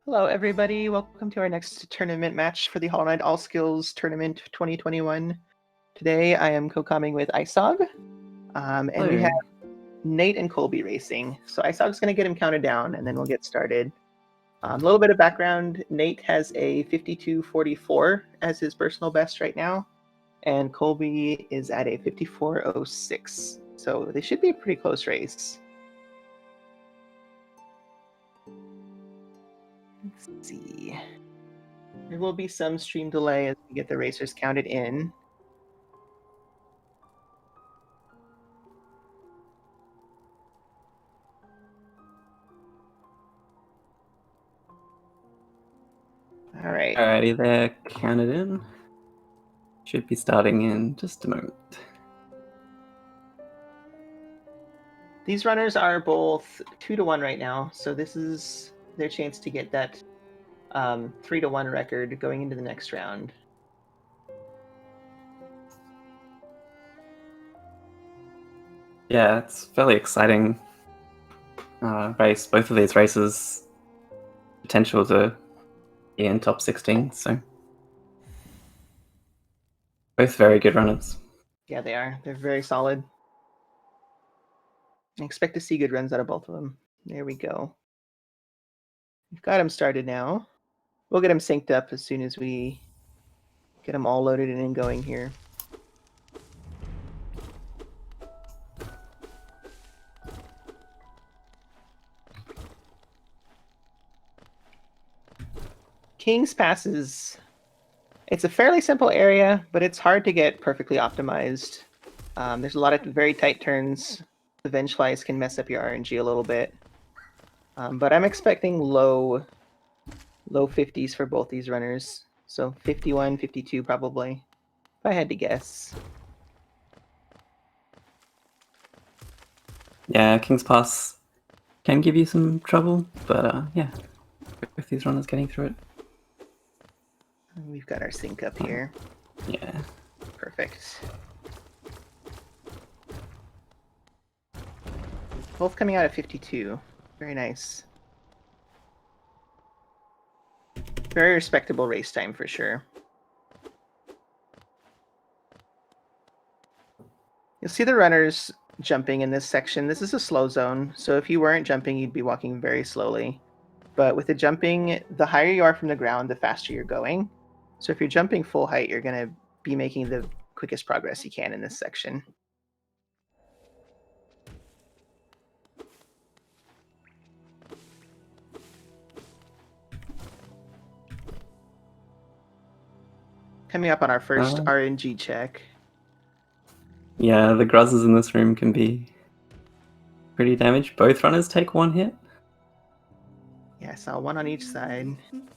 Hello, everybody. Welcome to our next tournament match for the Hollow Knight All Skills Tournament 2021. Today, I am co-comming with Isog, and we have Nate and Colby racing. So Isog's going to get him counted down, and then we'll get started. A little bit of background. Nate has a 52:44 as his personal best right now, and Colby is at a 54:06. So they should be a pretty close race. Let's see. There will be some stream delay as we get the racers counted in. All right. Alrighty, they're counted in. Should be starting in just a moment. These runners are both 2-1 right now, so this is their chance to get that 3-1 record going into the next round. Yeah, it's a fairly exciting race. Both of these races potential to be in top 16, so both very good runners. Yeah, they are. They're very solid. I expect to see good runs out of both of them. There we go. We've got them started now. We'll get them synced up as soon as we get them all loaded in and going here. King's Pass it's a fairly simple area, but it's hard to get perfectly optimized. There's a lot of very tight turns. The Venge Flies can mess up your RNG a little bit. But I'm expecting low 50s for both these runners. So 51, 52 probably, if I had to guess. Yeah, King's Pass can give you some trouble, but yeah, with these runners getting through it. We've got our sync up here. Yeah. Perfect. Both coming out at 52. Very nice. Very respectable race time for sure. You'll see the runners jumping in this section. This is a slow zone, so if you weren't jumping, you'd be walking very slowly. But with the jumping, the higher you are from the ground, the faster you're going. So if you're jumping full height, you're going to be making the quickest progress you can in this section. Coming up on our first RNG check. Yeah, the Gruzzes in this room can be pretty damaged. Both runners take one hit. Yeah, I saw one on each side.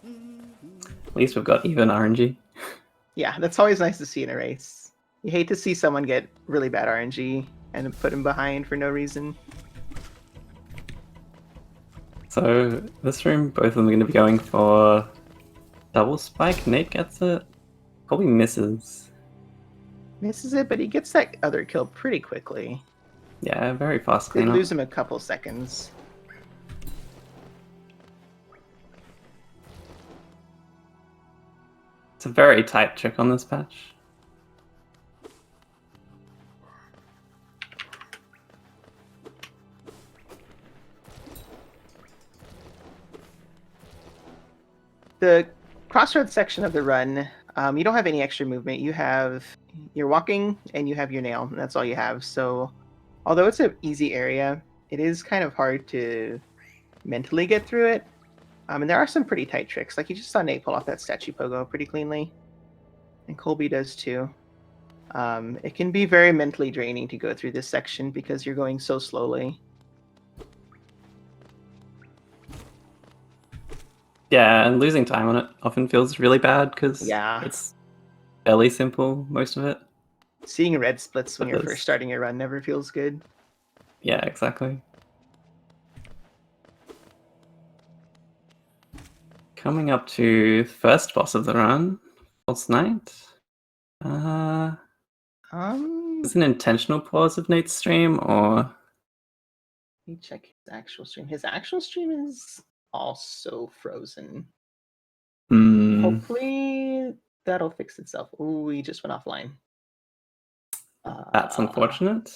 At least we've got even RNG. Yeah, that's always nice to see in a race. You hate to see someone get really bad RNG and put him behind for no reason. So this room, both of them are going to be going for double spike. Nate gets it. Probably misses. Misses it, but he gets that other kill pretty quickly. Yeah, very fast They cleanup. lose him a couple seconds. It's a very tight trick on this patch. The crossroads section of the run, you don't have any extra movement. You're walking and you have your nail, and that's all you have. So although it's an easy area, it is kind of hard to mentally get through it. And there are some pretty tight tricks. Like you just saw Nate pull off that statue pogo pretty cleanly. And Colby does too. It can be very mentally draining to go through this section because you're going so slowly. Yeah, and losing time on it often feels really bad because it's fairly simple, most of it. Seeing red splits when you're first starting a run never feels good. Yeah, exactly. Coming up to the first boss of the run, False Knight. Is it an intentional pause of Nate's stream, or? Let me check his actual stream. His actual stream is also frozen. Hmm. Hopefully that'll fix itself. Ooh, we just went offline. That's unfortunate.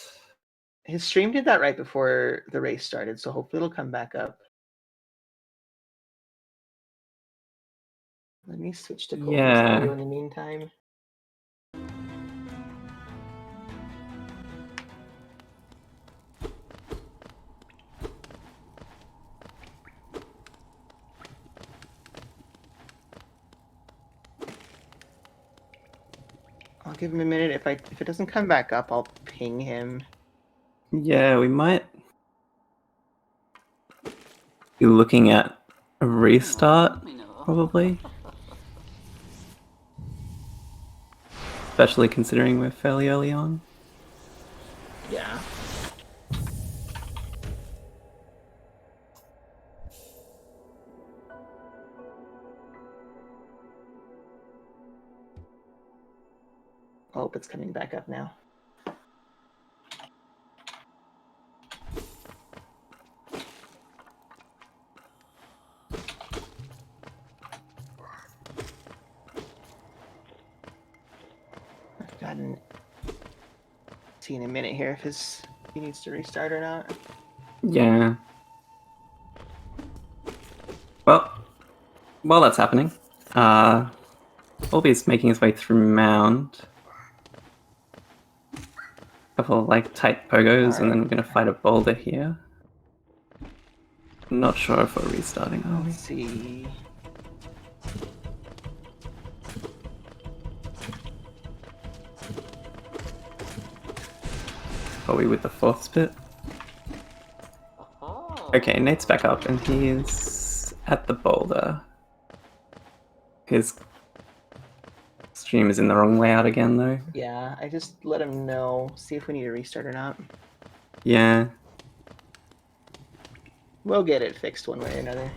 His stream did that right before the race started, so hopefully it'll come back up. Let me switch to Colby's Yeah. audio in the meantime. I'll give him a minute. If it doesn't come back up, I'll ping him. Yeah, we might be looking at a restart, probably. Especially considering we're fairly early on. Yeah. I hope it's coming back up now. I've gotten see in a minute here if he needs to restart or not. Yeah. Well, while that's happening, Colby's making his way through Mound. Couple of like tight pogos, and then we're gonna fight a boulder here. Not sure if we're restarting, are we? Let's see. Are we with the fourth spit? Okay, Nate's back up, and he's at the boulder. His stream is in the wrong layout again, though. Yeah, I just let him know. See if we need to restart or not. Yeah. We'll get it fixed one way or another.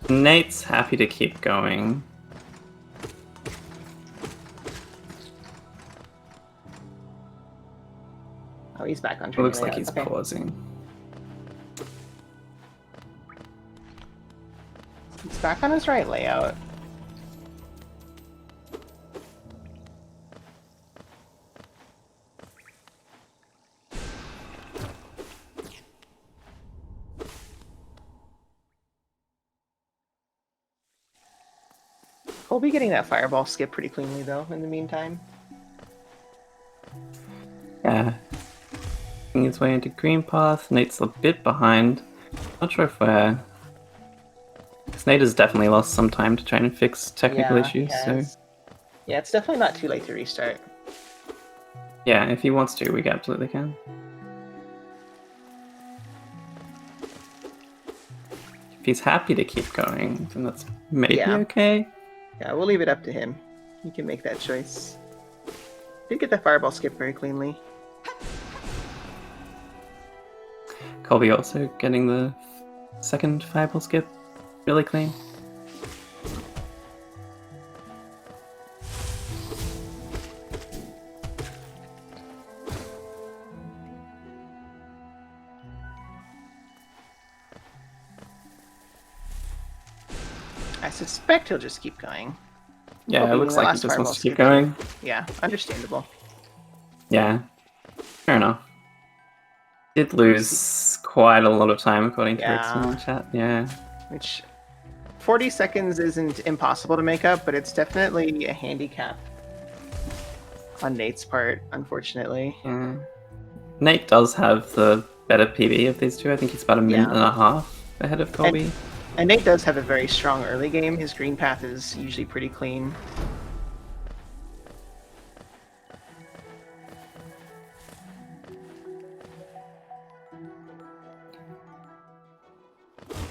Nate's happy to keep going. Oh, he's back on It training looks like layout. he's Okay. pausing. He's back on his right layout. Colby getting that fireball skip pretty cleanly though in the meantime. Yeah. Making his way into green path. Nate's a bit behind. Not sure if we're... Nate has definitely lost some time to try and fix technical issues, so... Yeah, it's definitely not too late to restart. Yeah, if he wants to, we absolutely can. If he's happy to keep going, then that's maybe okay. Yeah, we'll leave it up to him. He can make that choice. Did get the fireball skip very cleanly. Colby also getting the second fireball skip really clean. I suspect he'll just keep going. Yeah, it looks like he just wants to keep going. Yeah, understandable. Yeah, fair enough. Did lose quite a lot of time according to Rick's in the chat, yeah. Which 40 seconds isn't impossible to make up, but it's definitely a handicap on Nate's part, unfortunately. Yeah. Nate does have the better PB of these two. I think he's about a minute and a half ahead of Colby. And Nate does have a very strong early game. His green path is usually pretty clean.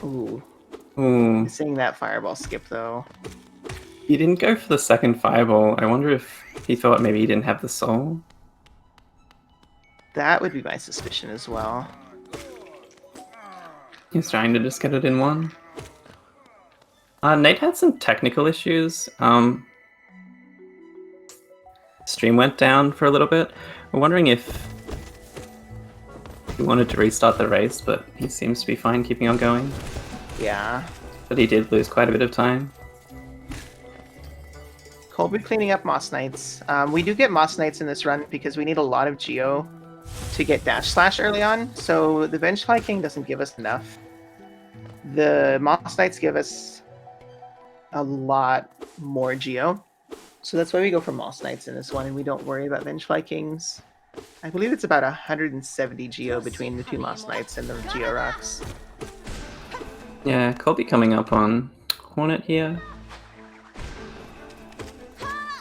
Ooh. Seeing that fireball skip, though. He didn't go for the second fireball. I wonder if he thought maybe he didn't have the soul. That would be my suspicion as well. He's trying to just get it in one. Nate had some technical issues. Stream went down for a little bit. We're wondering if he wanted to restart the race, but he seems to be fine keeping on going. Yeah. But he did lose quite a bit of time. Colby cleaning up Moss Knights. We do get Moss Knights in this run because we need a lot of Geo to get Dash Slash early on, so the Vengefly King doesn't give us enough. The Moss Knights give us a lot more Geo, so that's why we go for Moss Knights in this one, and we don't worry about Vengefly Kings. I believe it's about 170 Geo between the two Moss Knights and the Geo Rocks. Yeah, Colby coming up on Hornet here.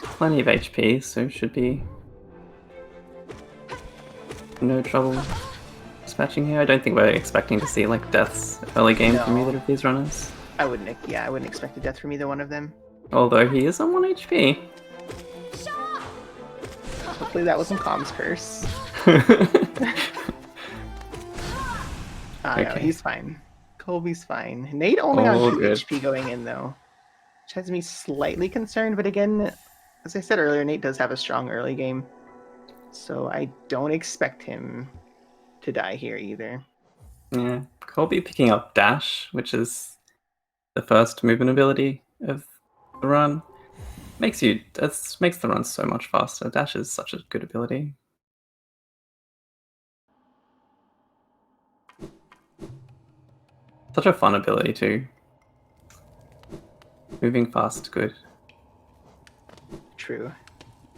Plenty of HP, so should be no trouble dispatching here. I don't think we're expecting to see like deaths early game from either of these runners. I wouldn't expect a death from either one of them. Although he is on 1 HP. Hopefully that wasn't Com's curse. No, he's fine. Colby's fine. Nate only on 2 HP going in though, which has me slightly concerned, but again, as I said earlier, Nate does have a strong early game, so I don't expect him to die here either. Yeah, Colby picking up Dash, which is the first movement ability of the run, makes the run so much faster. Dash is such a good ability. Such a fun ability too. Moving fast, good. True.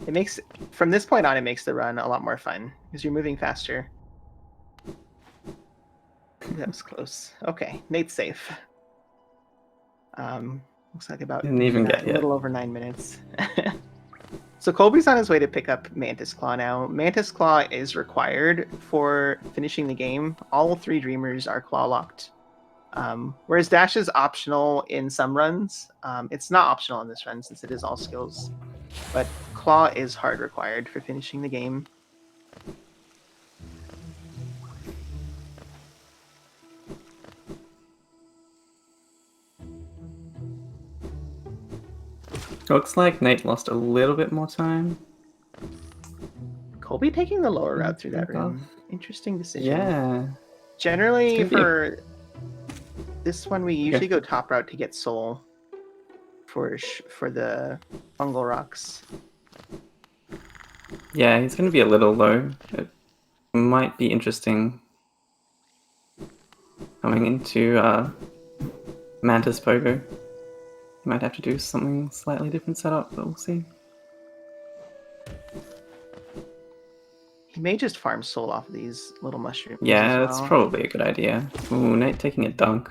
It makes, from this point on, it makes the run a lot more fun because you're moving faster. That was close. Okay, Nate's safe. Looks like about Didn't even get a little over 9 minutes. So Colby's on his way to pick up Mantis Claw now. Mantis Claw is required for finishing the game. All 3 Dreamers are claw locked. Whereas Dash is optional in some runs. It's not optional in this run since it is all skills. But Claw is hard required for finishing the game. Looks like Nate lost a little bit more time. Colby taking the lower route through that room. Interesting decision. Yeah. Generally, for this one, we usually go top route to get soul for the fungal rocks. Yeah, he's going to be a little low. It might be interesting coming into Mantis Pogo. He might have to do something slightly different setup, but we'll see. He may just farm soul off of these little mushrooms. Yeah, that's probably a good idea. Ooh, Nate taking a dunk.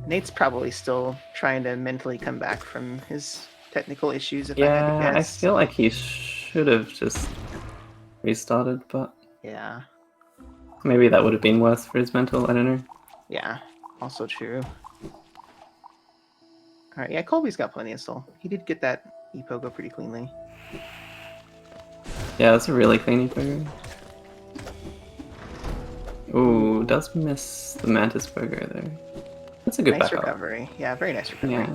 Nate's probably still trying to mentally come back from his technical issues, if I had to guess. I feel like he should have just restarted, but yeah, maybe that would have been worse for his mental, I don't know. Yeah, also true. Alright, yeah, Colby's got plenty of soul. He did get that E-Pogo pretty cleanly. Yeah, that's a really clean E-Pogo. Ooh, does miss the Mantis Pogo though. That's a good nice backup. recovery. Yeah, very nice recovery. Yeah.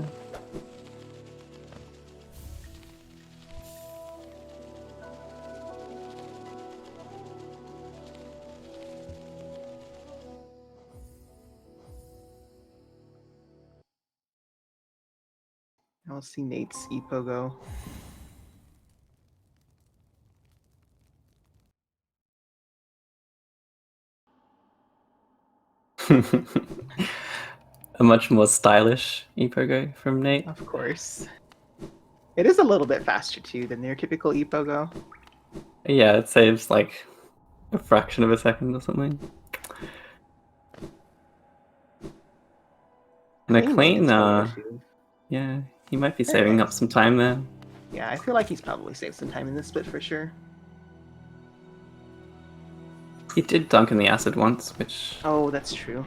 Now we'll see Nate's E-Pogo. A much more stylish E-Pogo from Nate. Of course. It is a little bit faster too than their typical E-Pogo. Yeah, it saves like a fraction of a second or something. And a clean, yeah, he might be saving up some time there. Yeah, I feel like he's probably saved some time in this split for sure. He did dunk in the acid once, which... Oh, that's true.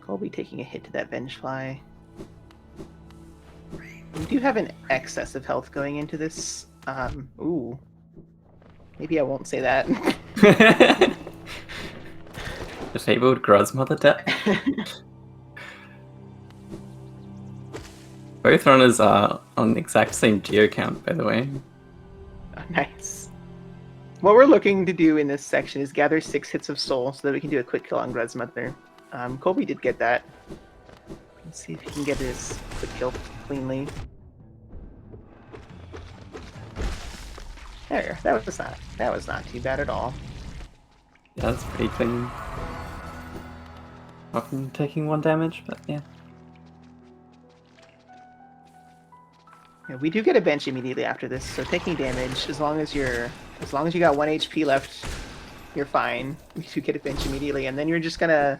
Colby taking a hit to that Vengefly. We do have an excess of health going into this. Ooh. Maybe I won't say that. Disabled Grozmother death. Both runners are on the exact same geo count, by the way. Oh, nice. What we're looking to do in this section is gather 6 hits of soul so that we can do a quick kill on Grozmother. Colby did get that. Let's see if he can get his quick kill cleanly. There, that was not too bad at all. Yeah, that's pretty clean. Often taking 1 damage, but yeah. Yeah, we do get a bench immediately after this, so taking damage, as long as you got 1 HP left, you're fine. You do get a bench immediately, and then you're just gonna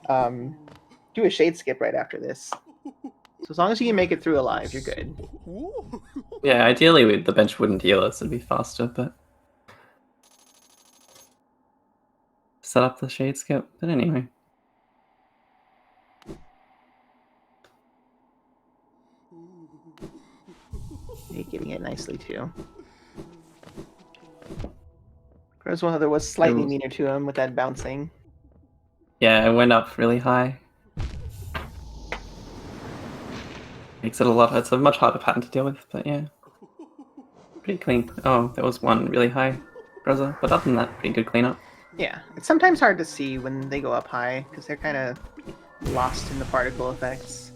do a shade skip right after this. So as long as you can make it through alive, you're good. Yeah, ideally the bench wouldn't heal us, it'd be faster, but set up the shade skip. But anyway. You're getting it nicely too. Grozmother was slightly meaner to him with that bouncing. Yeah, it went up really high. Makes it it's a much harder pattern to deal with, but yeah. Pretty clean. Oh, there was one really high Groza, but other than that, pretty good cleanup. Yeah, it's sometimes hard to see when they go up high, because they're kind of lost in the particle effects.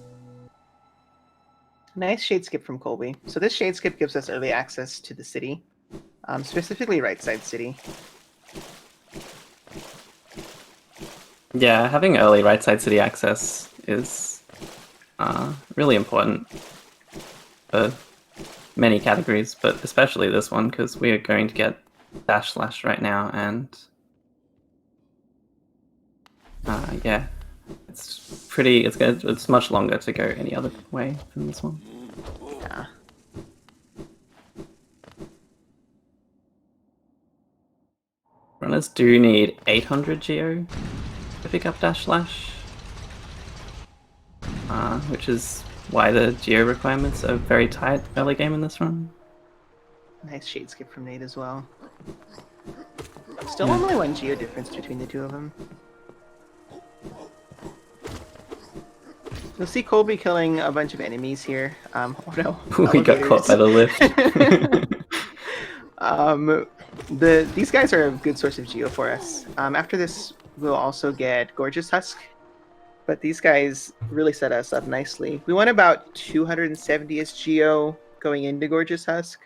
Nice shade skip from Colby. So this shade skip gives us early access to the city, specifically right side city. Yeah, having early right side city access is really important for many categories, but especially this one, because we are going to get dash slash right now, and yeah, it's much longer to go any other way than this one. Yeah. Runners do need 800 geo to pick up dash slash, which is why the geo requirements are very tight early game in this run. Nice shade skip from Nate as well. Still only 1 geo difference between the two of them. You'll see Colby killing a bunch of enemies here. Oh no. We got caught by the lift. These guys are a good source of geo for us. After this, we'll also get Gorgeous Husk, but these guys really set us up nicely. We want about 270 geo going into Gorgeous Husk.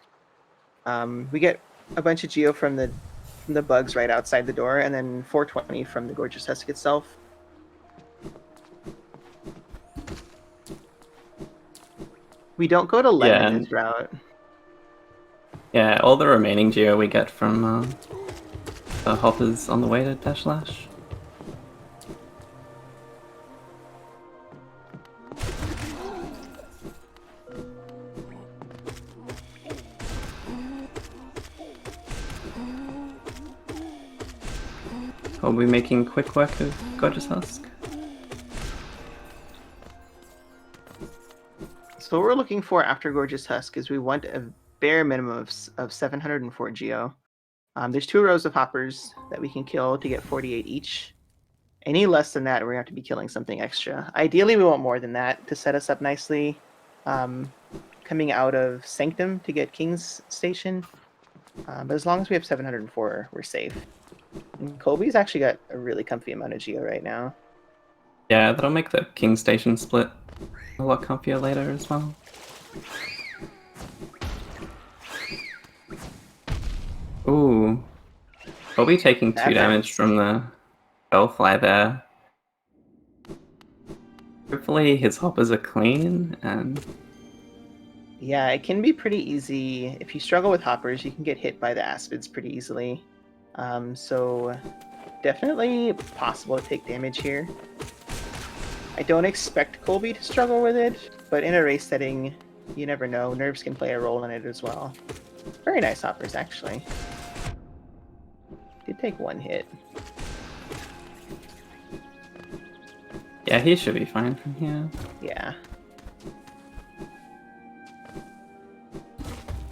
We get a bunch of geo from the bugs right outside the door, and then 420 from the Gorgeous Husk itself. We don't go to Lemon this route. Yeah, all the remaining geo we get from the hoppers on the way to dash slash. Are we making quick work of Gorgeous Husk? So what we're looking for after Gorgeous Husk is we want a bare minimum of 704 geo. There's 2 rows of hoppers that we can kill to get 48 each. Any less than that, we're going to have to be killing something extra. Ideally, we want more than that to set us up nicely. Coming out of Sanctum to get King's Station. But as long as we have 704, we're safe. And Colby's actually got a really comfy amount of geo right now. Yeah, that'll make the King Station split a lot comfier later as well. Ooh. Colby taking 2 damage from the Bellfly there. Hopefully his hoppers are clean, and yeah, it can be pretty easy. If you struggle with hoppers, you can get hit by the aspids pretty easily. So definitely possible to take damage here. I don't expect Colby to struggle with it, but in a race setting, you never know. Nerves can play a role in it as well. Very nice hoppers, actually. Did take 1 hit. yeah, he should be fine from here. Yeah.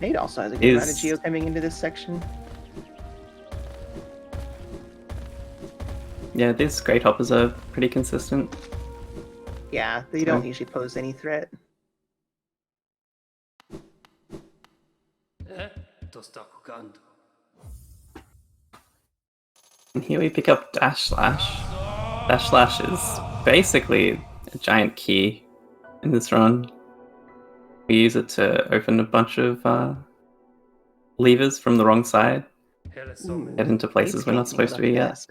Nate also has a good amount of geo coming into this section. Yeah, these Great Hoppers are pretty consistent. Yeah, they don't usually pose any threat. And here we pick up Dash Slash. Dash Slash is basically a giant key in this run. We use it to open a bunch of levers from the wrong side. Ooh, Get into places we're not supposed to be yet.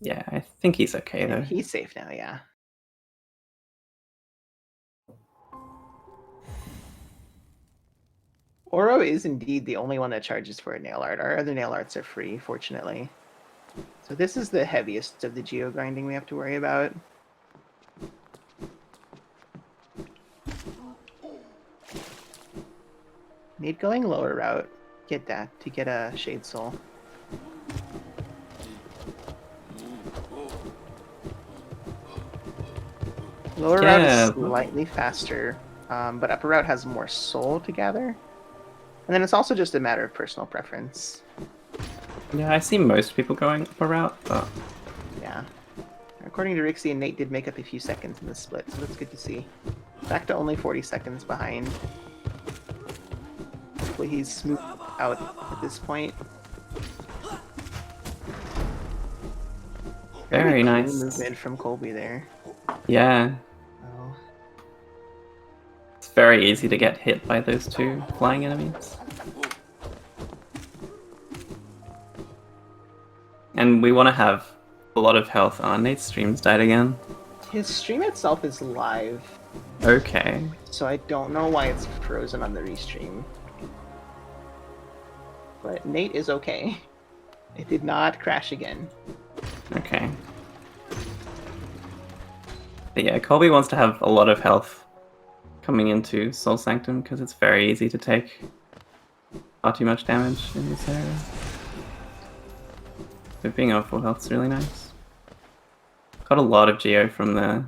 Yeah, I think he's okay though. He's safe now, yeah. Oro is indeed the only one that charges for a nail art. Our other nail arts are free, fortunately. So this is the heaviest of the geo grinding we have to worry about. Need going lower route. Get that to get a Shade Soul. Lower route is slightly faster, but upper route has more soul to gather. And then it's also just a matter of personal preference. Yeah, I see most people going upper route, but... Yeah. According to Rixie and Nate did make up a few seconds in the split, so that's good to see. Back to only 40 seconds behind. Hopefully he's smooth out at this point. Very nice movement from Colby there. Yeah. Oh. It's very easy to get hit by those two flying enemies. And we want to have a lot of health. Oh, Nate's stream's died again. His stream itself is live. Okay. So I don't know why it's frozen on the restream. But Nate is okay. It did not crash again. Okay. But yeah, Colby wants to have a lot of health coming into Soul Sanctum because it's very easy to take far too much damage in this area. But being on full health is really nice. Got a lot of Geo from the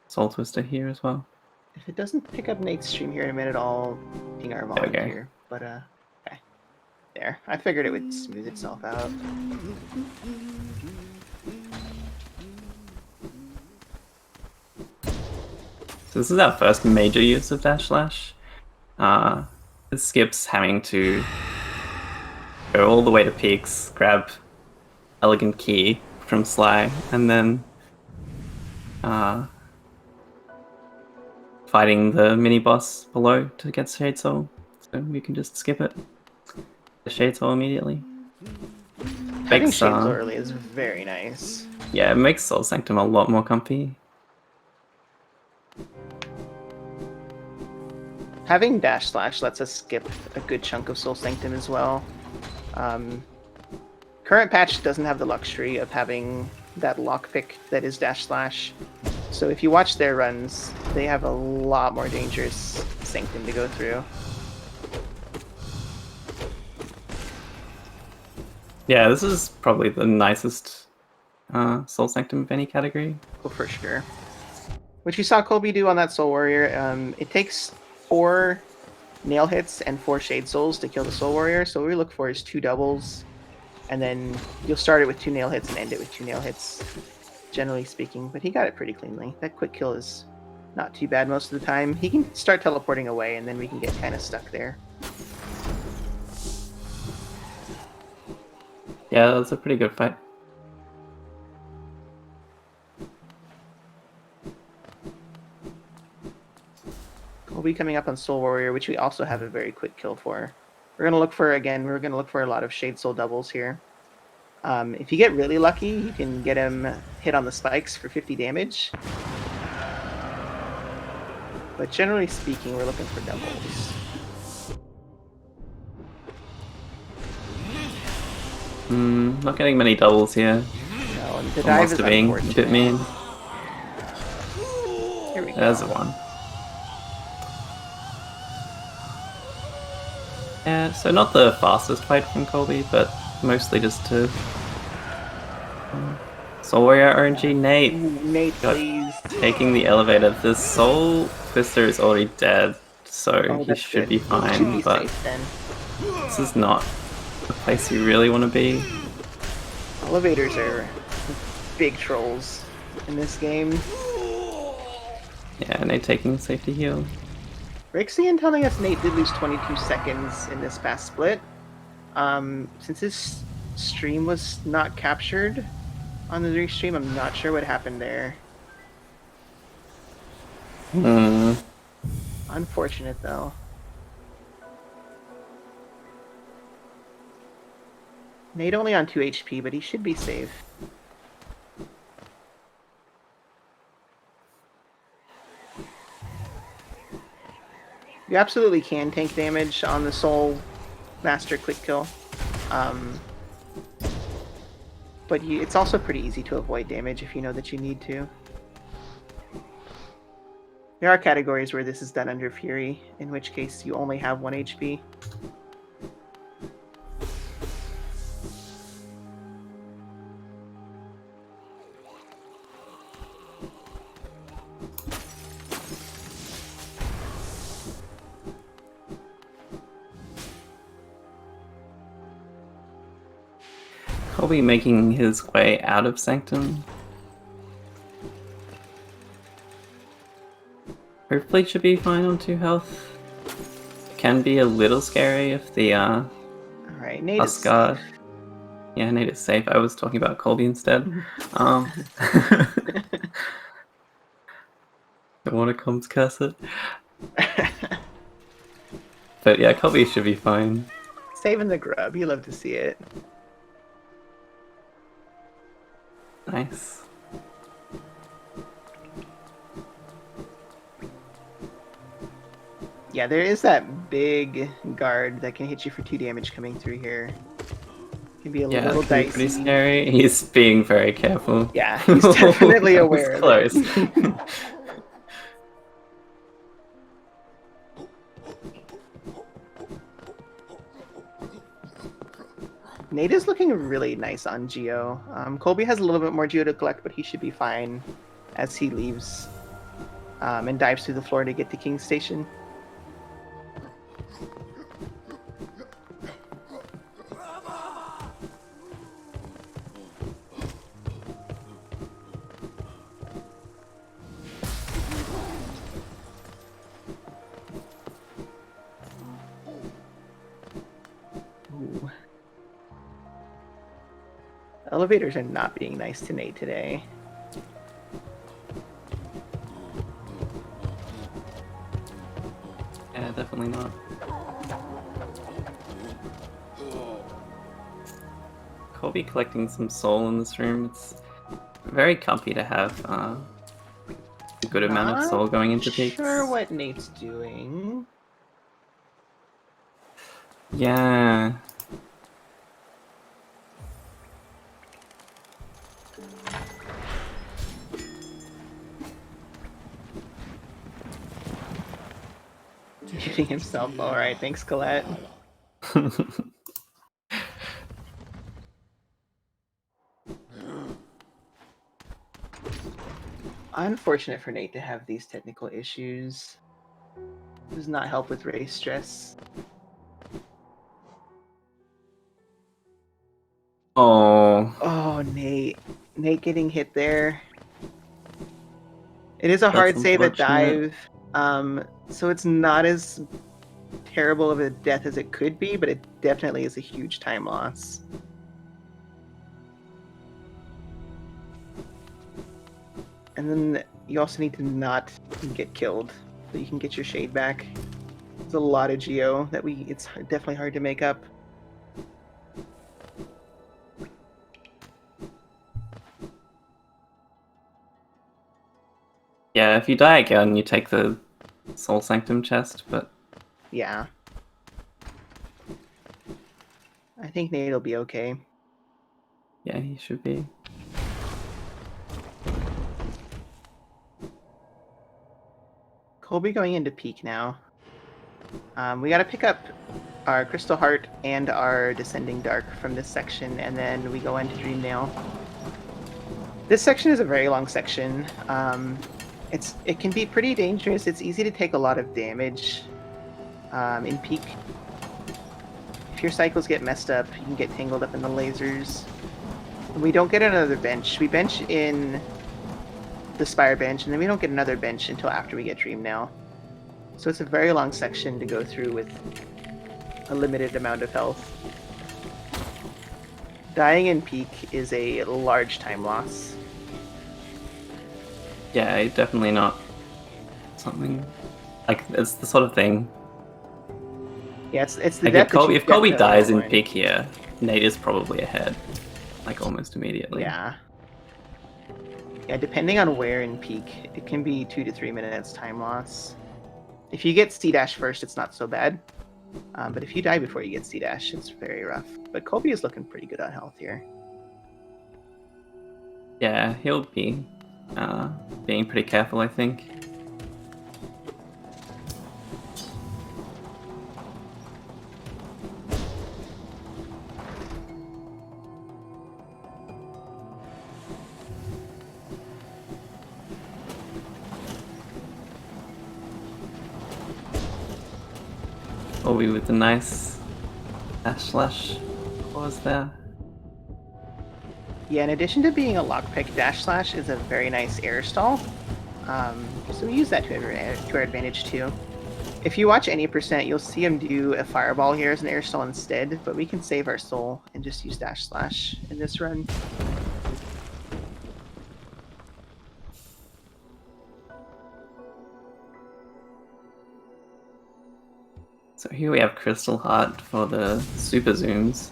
Soul Twister here as well. If it doesn't pick up Nate's stream here in a minute, I'll ping our volunteer. But okay. There. I figured it would smooth itself out. So this is our first major use of Dash Slash. It skips having to go all the way to peaks, grab Elegant Key from Sly, and then fighting the mini-boss below to get Shade Soul. So we can just skip it. The Shade Soul immediately. Having Shade Soul early is very nice. Yeah, it makes Soul Sanctum a lot more comfy. Having Dash Slash lets us skip a good chunk of Soul Sanctum as well. Current patch doesn't have the luxury of having that lockpick that is Dash Slash. So if you watch their runs, they have a lot more dangerous Sanctum to go through. Yeah, this is probably the nicest Soul Sanctum of any category. Oh, for sure. What you saw Colby do on that Soul Warrior, it takes 4 nail hits and 4 Shade Souls to kill the Soul Warrior. So what we look for is 2 doubles, and then you'll start it with 2 nail hits and end it with 2 nail hits, generally speaking. But he got it pretty cleanly. That quick kill is not too bad most of the time. He can start teleporting away, and then we can get kind of stuck there. Yeah, that's a pretty good fight. We'll be coming up on Soul Warrior, which we also have a very quick kill for. We're gonna look for a lot of Shade Soul doubles here. If you get really lucky, you can get him hit on the spikes for 50 damage. But generally speaking, we're looking for doubles. Not getting many doubles here. No, and the dive is being a bit mean. Here we go. There's one. Yeah, so not the fastest fight from Colby, but mostly just to... Soul Warrior RNG, Nate! Ooh, Nate, please! Taking the elevator. The Soul Twister is already dead, so he should be fine, but safe, then. this is not the place you really want to be. Elevators are big trolls in this game. Yeah, Nate taking safety heal. Rixian telling us Nate did lose 22 seconds in this past split. Since his stream was not captured on the restream, I'm not sure what happened there. Unfortunate, though. Nate only on 2 HP, but he should be safe. You absolutely can tank damage on the Soul Master quick kill. But it's also pretty easy to avoid damage if you know that you need to. There are categories where this is done under Fury, in which case you only have 1 HP. Colby making his way out of Sanctum. Hopefully should be fine on 2 health. Can be a little scary if the Alright, Nate is Asgard. safe. Yeah, Nate is safe. I was talking about Colby instead. Don't want to come curse it. But yeah, Colby should be fine. Saving the grub, you love to see it. Nice. Yeah, there is that big guard that can hit you for 2 damage coming through here. Can be a little dicey. Pretty scary. He's being very careful. Yeah, he's definitely aware of close. it. Nate is looking really nice on Geo. Colby has a little bit more Geo to collect, but he should be fine as he leaves and dives through the floor to get to King's Station. Ooh. Elevators are not being nice to Nate today. Yeah, definitely not. Colby collecting some soul in this room. It's very comfy to have a good amount of soul going into peaks. Not sure what Nate's doing. Yeah. Shooting himself. Alright, thanks, Colette. Unfortunate for Nate to have these technical issues. Does not help with race stress. Oh, Nate. Nate getting hit there. It is a hard save at dive. So it's not as terrible of a death as it could be, but it definitely is a huge time loss. And then you also need to not get killed so you can get your shade back. There's a lot of Geo that it's definitely hard to make up. Yeah, if you die again, you take the Soul Sanctum chest, but... Yeah. I think Nate will be okay. Yeah, he should be. Colby going into peak now. We gotta pick up our Crystal Heart and our Descending Dark from this section, and then we go into Dream Nail. This section is a very long section. It can be pretty dangerous. It's easy to take a lot of damage in peak. If your cycles get messed up, you can get tangled up in the lasers. We don't get another bench. We bench in the Spire bench, and then we don't get another bench until after we get Dream Nail. So it's a very long section to go through with a limited amount of health. Dying in peak is a large time loss. Yeah, definitely not something like it's the sort of thing. Yeah, it's the Like death if Colby dies in avoid. peak here, Nate is probably ahead, like almost immediately. Yeah. Yeah, depending on where in peak, it can be 2 to 3 minutes time loss. If you get C-Dash first, it's not so bad. But if you die before you get C-Dash, it's very rough. But Colby is looking pretty good on health here. Yeah, he'll be being pretty careful, I think. Colby with a nice dash slash pause there. Yeah, in addition to being a lockpick, Dash Slash is a very nice air stall. So we use that to our advantage too. If you watch any percent, you'll see him do a fireball here as an air stall instead, but we can save our soul and just use Dash Slash in this run. So here we have Crystal Heart for the super zooms.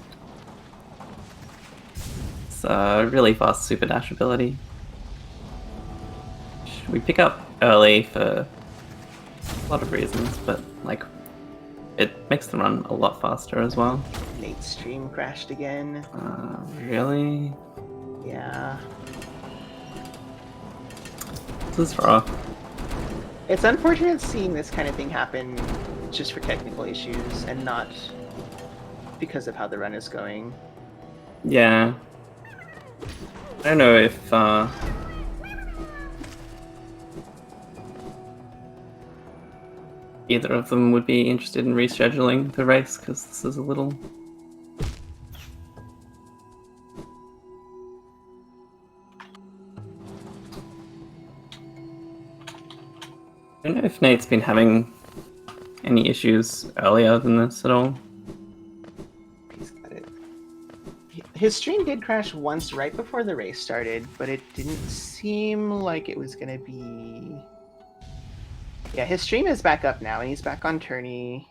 It's a really fast super dash ability. We pick up early for a lot of reasons, but like it makes the run a lot faster as well. Nate's stream crashed again. Really? Yeah. This is rough. It's unfortunate seeing this kind of thing happen just for technical issues and not because of how the run is going. Yeah. I don't know if either of them would be interested in rescheduling the race, because this is a little... I don't know if Nate's been having any issues earlier than this at all. He's got it. His stream did crash once right before the race started, but it didn't seem like it was going to be... Yeah, his stream is back up now, and he's back on tourney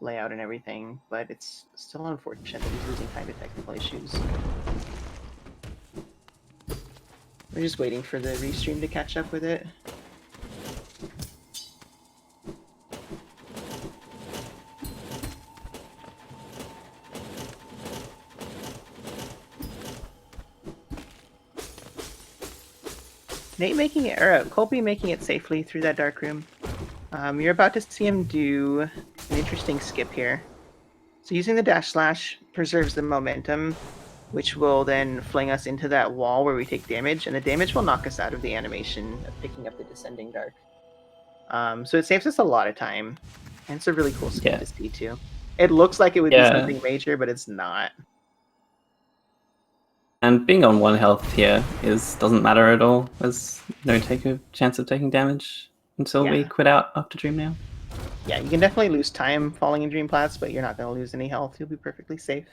layout and everything, but it's still unfortunate that he's losing time to technical issues. We're just waiting for the restream to catch up with it. Nate making it, or Colby making it safely through that dark room. You're about to see him do an interesting skip here. So using the dash slash preserves the momentum, which will then fling us into that wall where we take damage, and the damage will knock us out of the animation of picking up the descending dark. So it saves us a lot of time, and it's a really cool skip to see too. It looks like it would be something major, but it's not. And being on 1 health here doesn't matter at all, as no chance of taking damage until we quit out after Dream Nail. Yeah, you can definitely lose time falling in Dream Plats, but you're not going to lose any health. You'll be perfectly safe.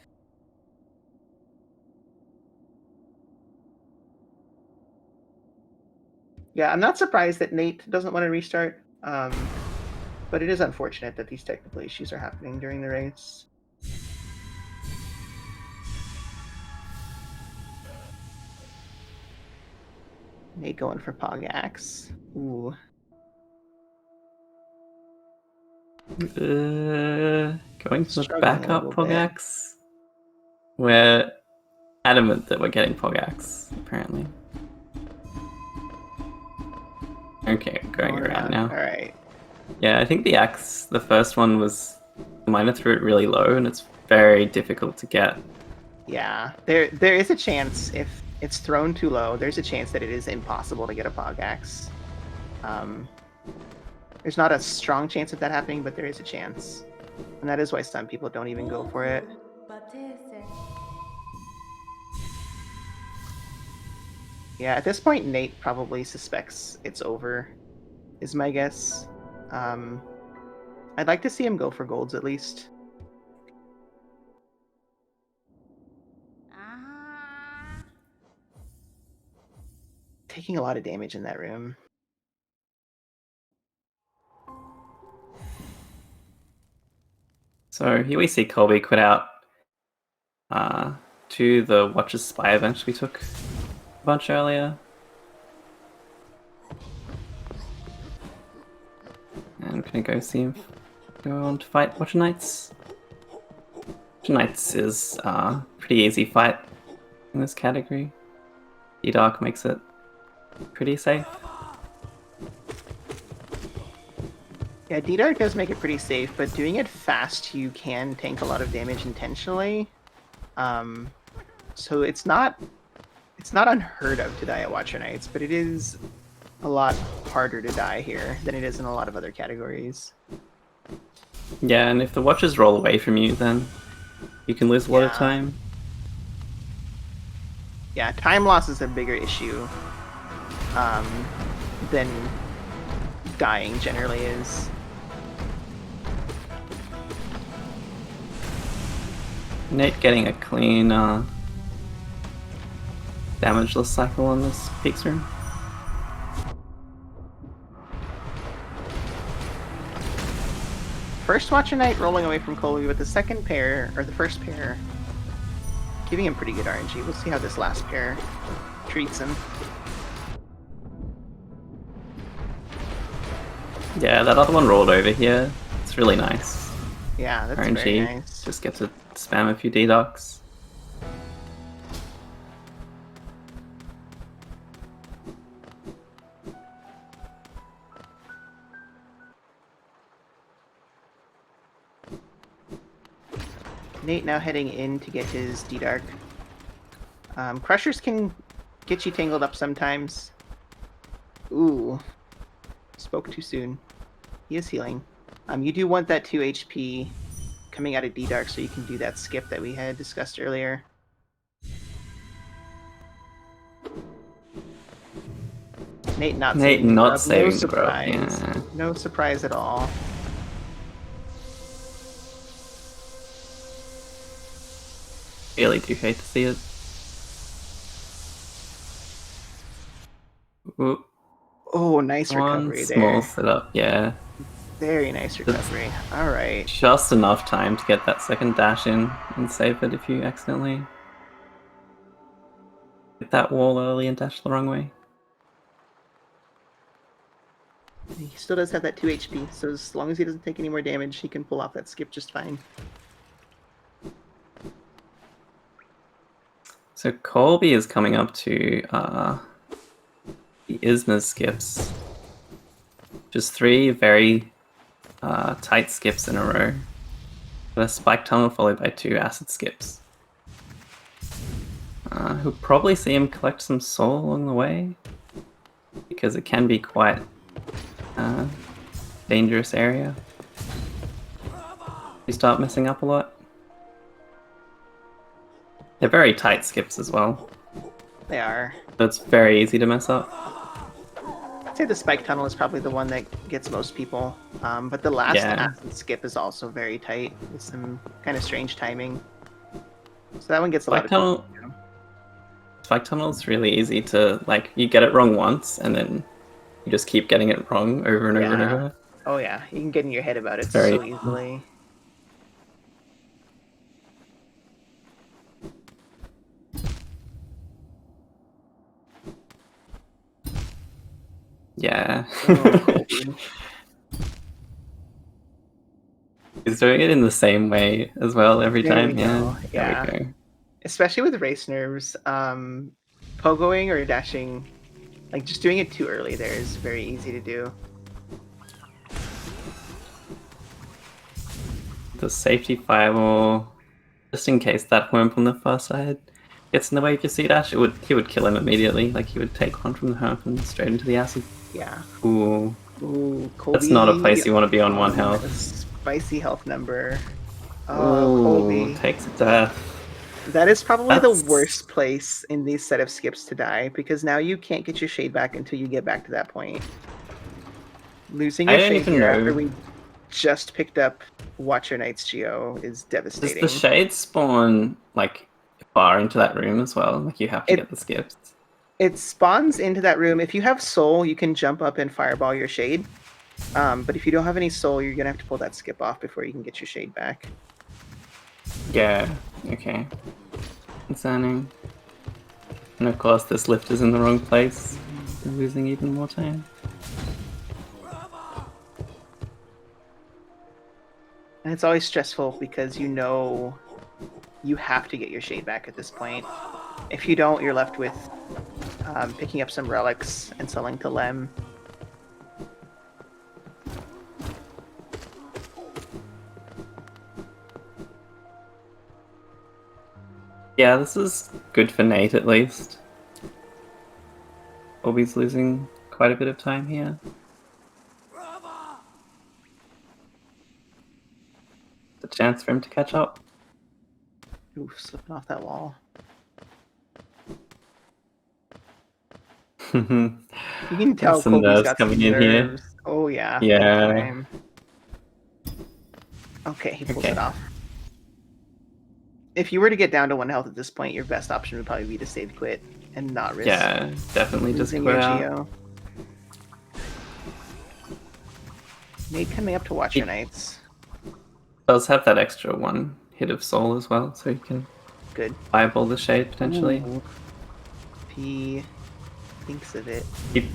Yeah, I'm not surprised that Nate doesn't want to restart, but it is unfortunate that these technical issues are happening during the race. Nate going for Pog Axe. Ooh. Going for the backup Pog Axe? We're adamant that we're getting Pog Axe, apparently. Okay, going around now. Alright. Yeah, I think the axe, the first one was... the miner threw it really low, and it's very difficult to get. Yeah, there is a chance, if it's thrown too low, there's a chance that it is impossible to get a Pog Axe. There's not a strong chance of that happening, but there is a chance. And that is why some people don't even go for it. Yeah, at this point, Nate probably suspects it's over, is my guess. I'd like to see him go for golds at least. Taking a lot of damage in that room. So here we see Colby quit out to the Watcher's Spy event we took a bunch earlier. And I'm gonna go see him go on to fight Watcher Knights. Watcher Knights is a pretty easy fight in this category. D-Dark makes it pretty safe. Yeah, D-Dark does make it pretty safe, but doing it fast, you can tank a lot of damage intentionally. So it's not unheard of to die at Watcher Knights, but it is a lot harder to die here than it is in a lot of other categories. Yeah, and if the Watchers roll away from you, then you can lose a lot of time. Yeah, time loss is a bigger issue than dying generally is. Nate getting a clean damageless cycle on this Peaks room. First Watcher Knight rolling away from Colby with the second pair, or the first pair, giving him pretty good RNG. We'll see how this last pair treats him. Yeah, that other one rolled over here. It's really nice. Yeah, that's RNG. very nice. Just get to spam a few D-Docks. Nate now heading in to get his D-Dark. Crushers can get you tangled up sometimes. Ooh. Spoke too soon. He is healing. You do want that 2 HP coming out of D-Dark so you can do that skip that we had discussed earlier. Nate not saving the grub. Yeah. No surprise at all. Really do hate to see it. Ooh. Oh, nice recovery there. Small setup, yeah. Very nice recovery. Alright. Just enough time to get that second dash in and save it if you accidentally hit that wall early and dash the wrong way. He still does have that 2 HP, so as long as he doesn't take any more damage, he can pull off that skip just fine. So Colby is coming up to the Isma's skips. Just 3 very tight skips in a row. Got a spike tunnel followed by 2 acid skips. He'll probably see him collect some soul along the way, because it can be quite a dangerous area. You start messing up a lot. They're very tight skips as well. They are. So it's very easy to mess up. I'd say the spike tunnel is probably the one that gets most people. But the last acid skip is also very tight with some kind of strange timing. So that one gets a lot of people. Spike tunnel is really easy to, like, you get it wrong once and then you just keep getting it wrong over and over and over. Oh yeah, you can get in your head about it so easily. Yeah. He's doing it in the same way as well every time. Yeah. There we go. Especially with race nerves, pogoing or dashing, like just doing it too early there is very easy to do. The safety fireball, just in case that worm from the far side gets in the way of your C-dash, he would kill him immediately. Like, he would take one from the herp and straight into the acid. Yeah. Ooh. Colby, that's not a place you want to be on 1 health. A spicy health number. Oh, Colby takes a death. That is probably That's- the worst place in these set of skips to die, because now you can't get your shade back until you get back to that point. Losing I your don't shade even here know. after we just picked up Watcher Knight's Geo is Does devastating. the shade spawn like far into that room as well? Like you have to get the skips. It spawns into that room. If you have soul, you can jump up and fireball your shade. But if you don't have any soul, you're gonna have to pull that skip off before you can get your shade back. Yeah. Okay. Concerning. And of course, this lift is in the wrong place. We're losing even more time. And it's always stressful because you know you have to get your shade back at this point. If you don't, you're left with picking up some relics and selling to Lem. Yeah, this is good for Nate at least. Colby's losing quite a bit of time here. The chance for him to catch up. Oof, slipping off that wall. You can tell some Colby's nerves got coming some in nerves. here. Oh yeah. Yeah. Okay, he pulls it off. If you were to get down to 1 health at this point, your best option would probably be to save quit and not risk. Yeah, definitely just losing quit your out. Geo. Nate coming up to Watcher Knights. Does have that extra 1 hit of soul as well, so you can fireball the shade potentially. Ooh. If he thinks of it. He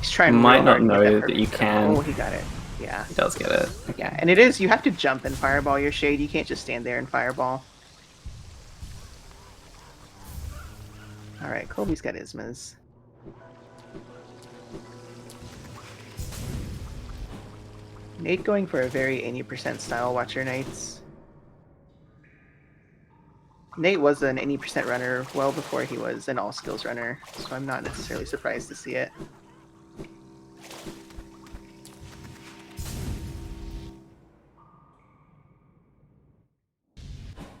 He's trying might real not hard to get know that that you perfect can. Oh, he got it. Yeah. He does get it. Okay. Yeah, and it is, you have to jump and fireball your shade. You can't just stand there and fireball. Alright, Colby's got Ismas. Nate going for a very 80% style Watcher Knights. Nate was an 80% runner well before he was an all-skills runner, so I'm not necessarily surprised to see it.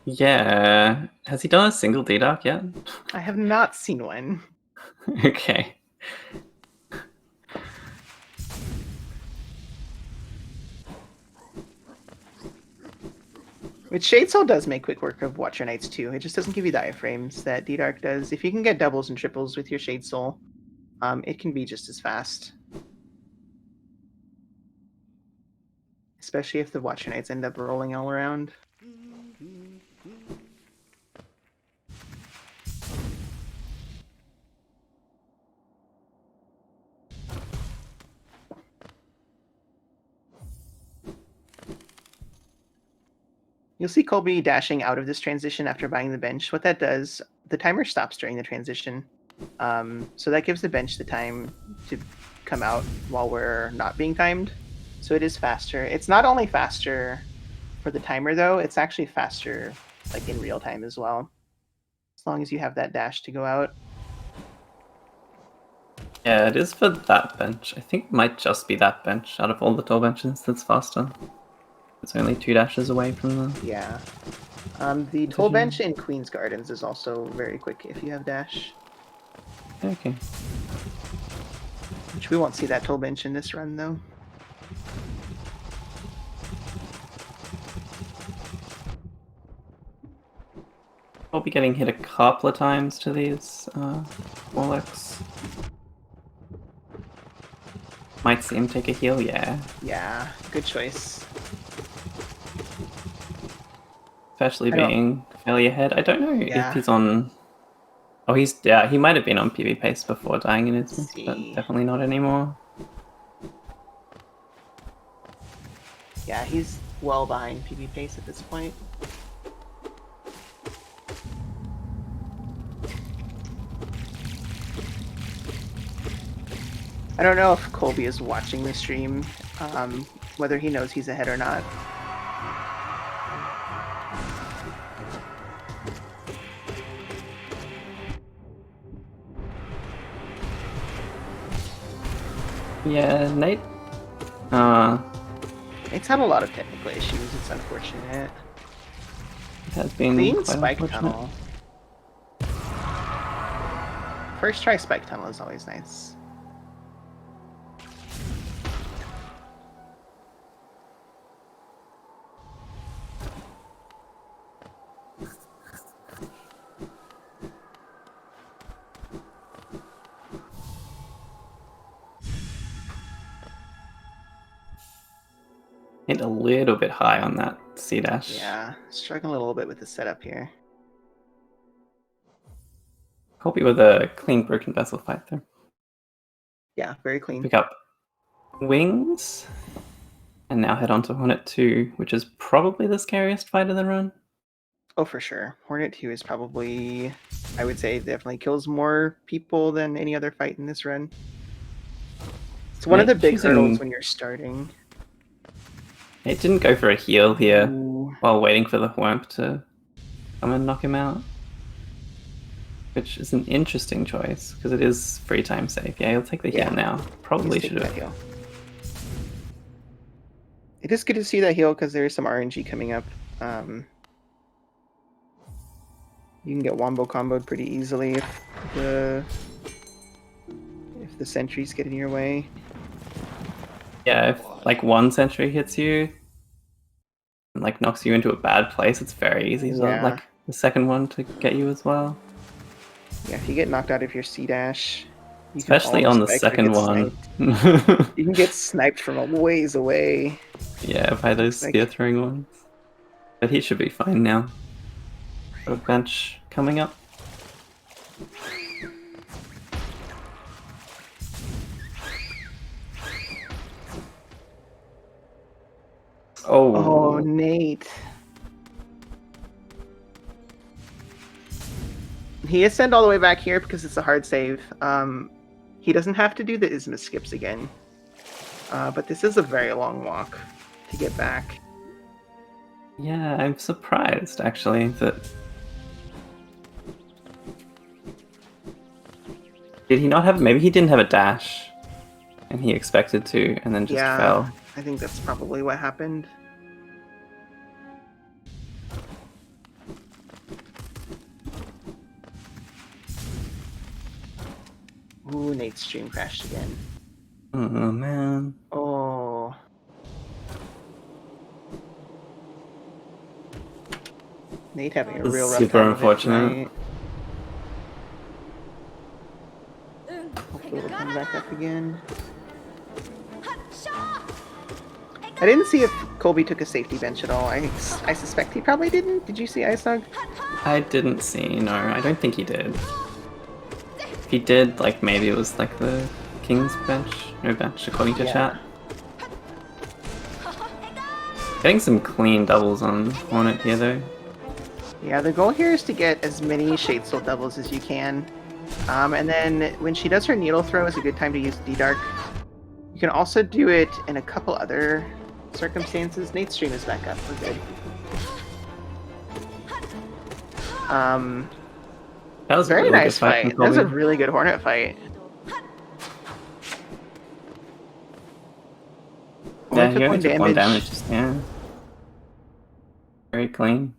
Yeah. Has he done a single D-Dark yet? I have not seen one. Okay. Which Shade Soul does make quick work of Watcher Knights too. It just doesn't give you the iframes that D-Dark does. If you can get doubles and triples with your Shade Soul, it can be just as fast. Especially if the Watcher Knights end up rolling all around. You'll see Colby dashing out of this transition after buying the bench. What that does, the timer stops during the transition. So that gives the bench the time to come out while we're not being timed. So it is faster. It's not only faster for the timer though, it's actually faster like in real time as well. As long as you have that dash to go out. Yeah, it is for that bench. I think it might just be that bench out of all the tall benches that's faster. It's only 2 dashes away from the... Yeah. The toll bench in Queen's Gardens is also very quick if you have dash. Okay. Which we won't see that toll bench in this run though. I'll be getting hit a couple of times to these Warlocks. Might see him take a heal, yeah. Yeah, good choice. Especially being fairly ahead. I don't know if he's on... Oh, he might have been on PV pace before dying in his but definitely not anymore. Yeah, he's well behind PV pace at this point. I don't know if Colby is watching the stream, whether he knows he's ahead or not. Yeah, Nate. Nate's had a lot of technical issues. It's unfortunate. It has been Clean quite spike unfortunate. tunnel. First try spike tunnel is always nice. Hit a little bit high on that C dash. Yeah, struggling a little bit with the setup here. Colby with a clean broken vessel fight there. Yeah, very clean. Pick up wings. And now head on to Hornet 2, which is probably the scariest fight of the run. Oh, for sure. Hornet 2 is probably, I would say, definitely kills more people than any other fight in this run. It's one of the big hurdles when you're starting. It didn't go for a heal here Ooh. while waiting for the Whomp to come and knock him out. Which is an interesting choice, because it is free time safe. Yeah, he'll take the heal now. Probably should have. It is good to see that heal because there is some RNG coming up. You can get wombo comboed pretty easily if the sentries get in your way. Yeah, if like one sentry hits you and like knocks you into a bad place, it's very easy to like the second one to get you as well. Yeah, if you get knocked out of your C dash, especially on the second one, you can get sniped from a ways away. Yeah, by those spear throwing ones. But he should be fine now. Got a bench coming up. Oh, Nate. He is sent all the way back here because it's a hard save. He doesn't have to do the Isthmus skips again. But this is a very long walk to get back. Yeah, I'm surprised actually that... Did he not have... Maybe he didn't have a dash and he expected to and then just fell. I think that's probably what happened. Ooh, Nate's stream crashed again. Oh, man. Oh. Nate having a real rough time. Super unfortunate. Hopefully it'll come back up again. I didn't see if Colby took a safety bench at all. I suspect he probably didn't. Did you see Icehug? I didn't see, no. I don't think he did. If he did, like, maybe it was like the King's bench. No bench, according to chat. Getting some clean doubles on Hornet here, though. Yeah, the goal here is to get as many Shade Soul doubles as you can. And then when she does her needle throw, is a good time to use D-Dark. You can also do it in a couple other circumstances. Nate's stream is back up. We're good. That was very a really nice fight. That was a really good Hornet fight. Yeah, he only took 1 damage. Yeah. Very clean.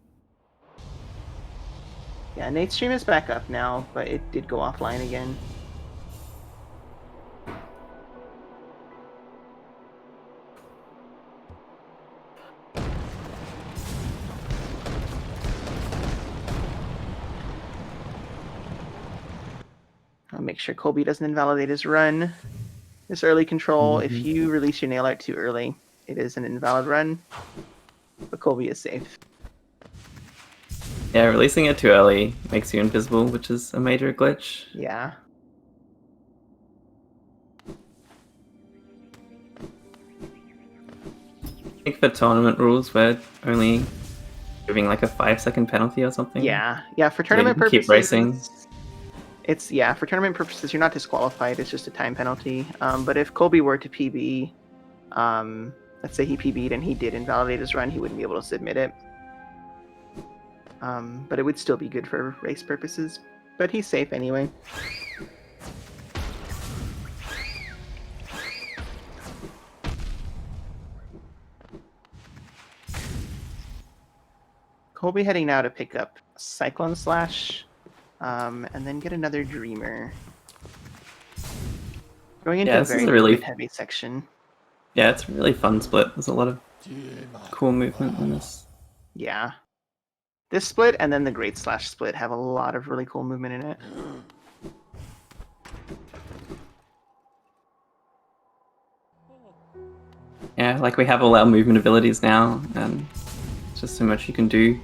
Yeah, Nate's stream is back up now, but it did go offline again. I'll make sure Colby doesn't invalidate his run. This early control, if you release your nail out too early, it is an invalid run, but Colby is safe. Yeah, releasing it too early makes you invisible, which is a major glitch. Yeah. I think for tournament rules, we're only giving like a 5-second penalty or something. Yeah, yeah. For tournament purposes, keep racing. It's for tournament purposes, you're not disqualified. It's just a time penalty. But if Colby were to PB, let's say he PB'd and he did invalidate his run, he wouldn't be able to submit it. But it would still be good for race purposes. But he's safe anyway. Colby heading now to pick up Cyclone Slash. and then get another Dreamer. Going into Yeah, a this is very a really heavy section. Yeah, it's a really fun split. There's a lot of cool movement in this. Yeah. This split and then the Great Slash split have a lot of really cool movement in it. Yeah, like we have all our movement abilities now, and just so much you can do.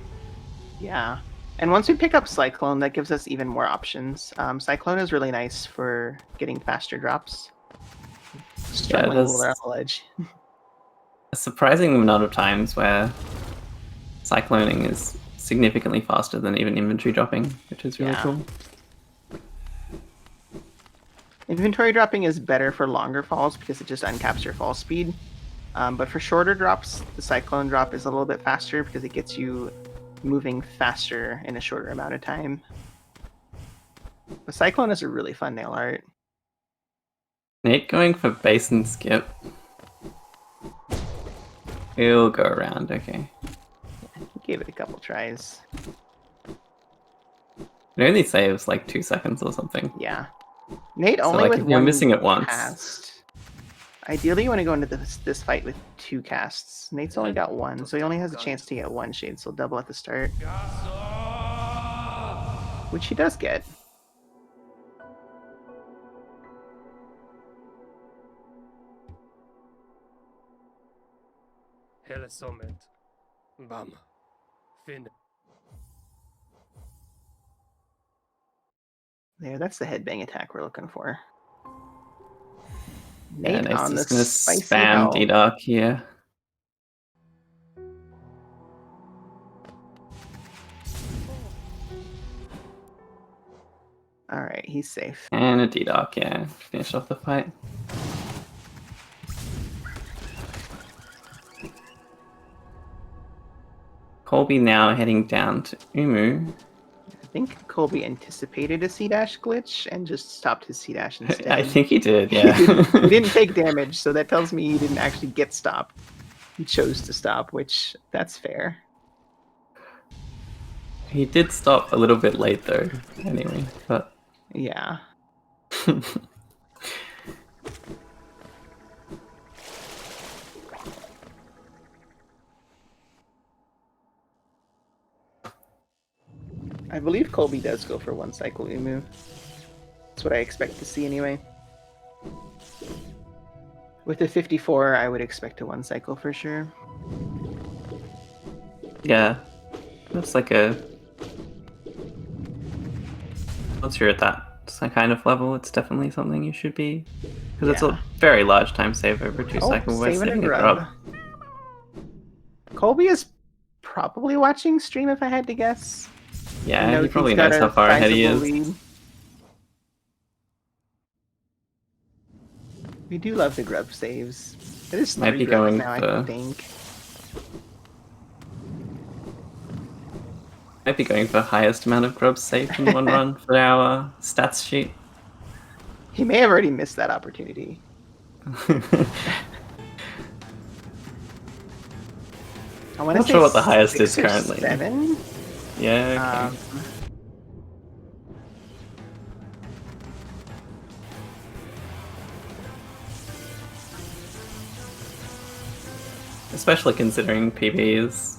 Yeah. And once we pick up Cyclone, that gives us even more options. Cyclone is really nice for getting faster drops. Struggling there's while they're on the ledge. a surprising amount of times where cycloning is significantly faster than even inventory dropping, which is really cool. Inventory dropping is better for longer falls because it just uncaps your fall speed. But for shorter drops, the Cyclone drop is a little bit faster because it gets you moving faster in a shorter amount of time. But Cyclone is a really fun nail art. Nate going for base and skip. He'll go around, okay. He gave it a couple tries. It only saves like 2 seconds or something. Yeah. Nate So only like with if you're one missing it once. cast. Ideally, you want to go into this fight with 2 casts. Nate's only got 1, so he only has a chance to get 1 Shade Soul double at the start. Which he does get. Bam. Fin. There, that's the headbang attack we're looking for. Yeah, Nate Nate's on the just gonna spicy spam hell. D-Dark here. Alright, he's safe. And a D-Dark, yeah. Finish off the fight. Colby now heading down to Umu. I think Colby anticipated a C-dash glitch and just stopped his C-dash instead. I think he did, yeah. He didn't take damage, so that tells me he didn't actually get stopped. He chose to stop, which, that's fair. He did stop a little bit late though, anyway, but... Yeah. I believe Colby does go for 1 cycle Umu. That's what I expect to see anyway. With a 54, I would expect a 1 cycle for sure. Yeah. That's like a... Once you're at that kind of level, it's definitely something you should be... Because it's a very large time save over 2 cycles. We're saving a grub. Colby is probably watching stream if I had to guess. Yeah, he probably knows how far ahead he is. Lead. We do love the grub saves. It is might be going now, I think. Might be going for highest amount of grubs saved in one run for our stats sheet. He may have already missed that opportunity. I'm not sure what the highest is currently. 7? Yeah, okay. Especially considering PB is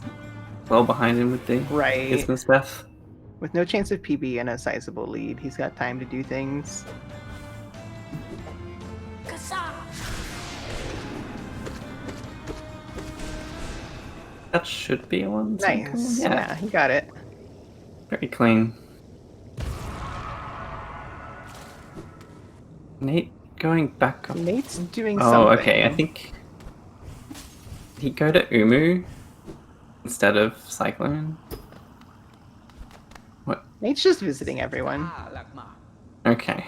well behind him with the business death. With no chance of PB and a sizable lead, he's got time to do things. That should be a 1. Nice. Yeah, he got it. Very clean. Nate going back up. Nate's doing something. Oh, okay. I think he'd go to Umu instead of Cyclone. What? Nate's just visiting everyone. Okay.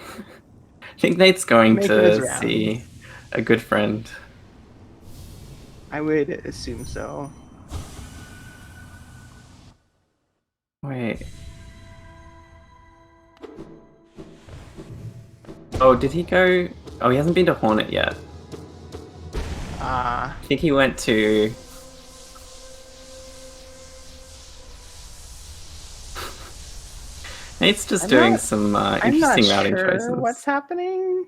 I think Nate's going to see a good friend. I would assume so. Wait. Oh, did he go? Oh, he hasn't been to Hornet yet. I think he went to... Nate's just doing some I'm not interesting routing sure choices. what's happening.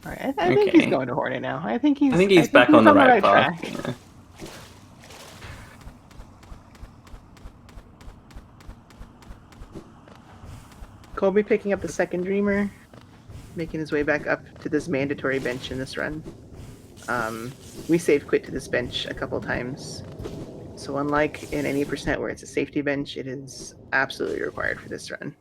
All right, I think he's going to Hornet now. I think he's back on the right track. path. Yeah. Colby picking up the second Dreamer, making his way back up to this mandatory bench in this run. We save quit to this bench a couple times. So unlike in any percent where it's a safety bench, it is absolutely required for this run.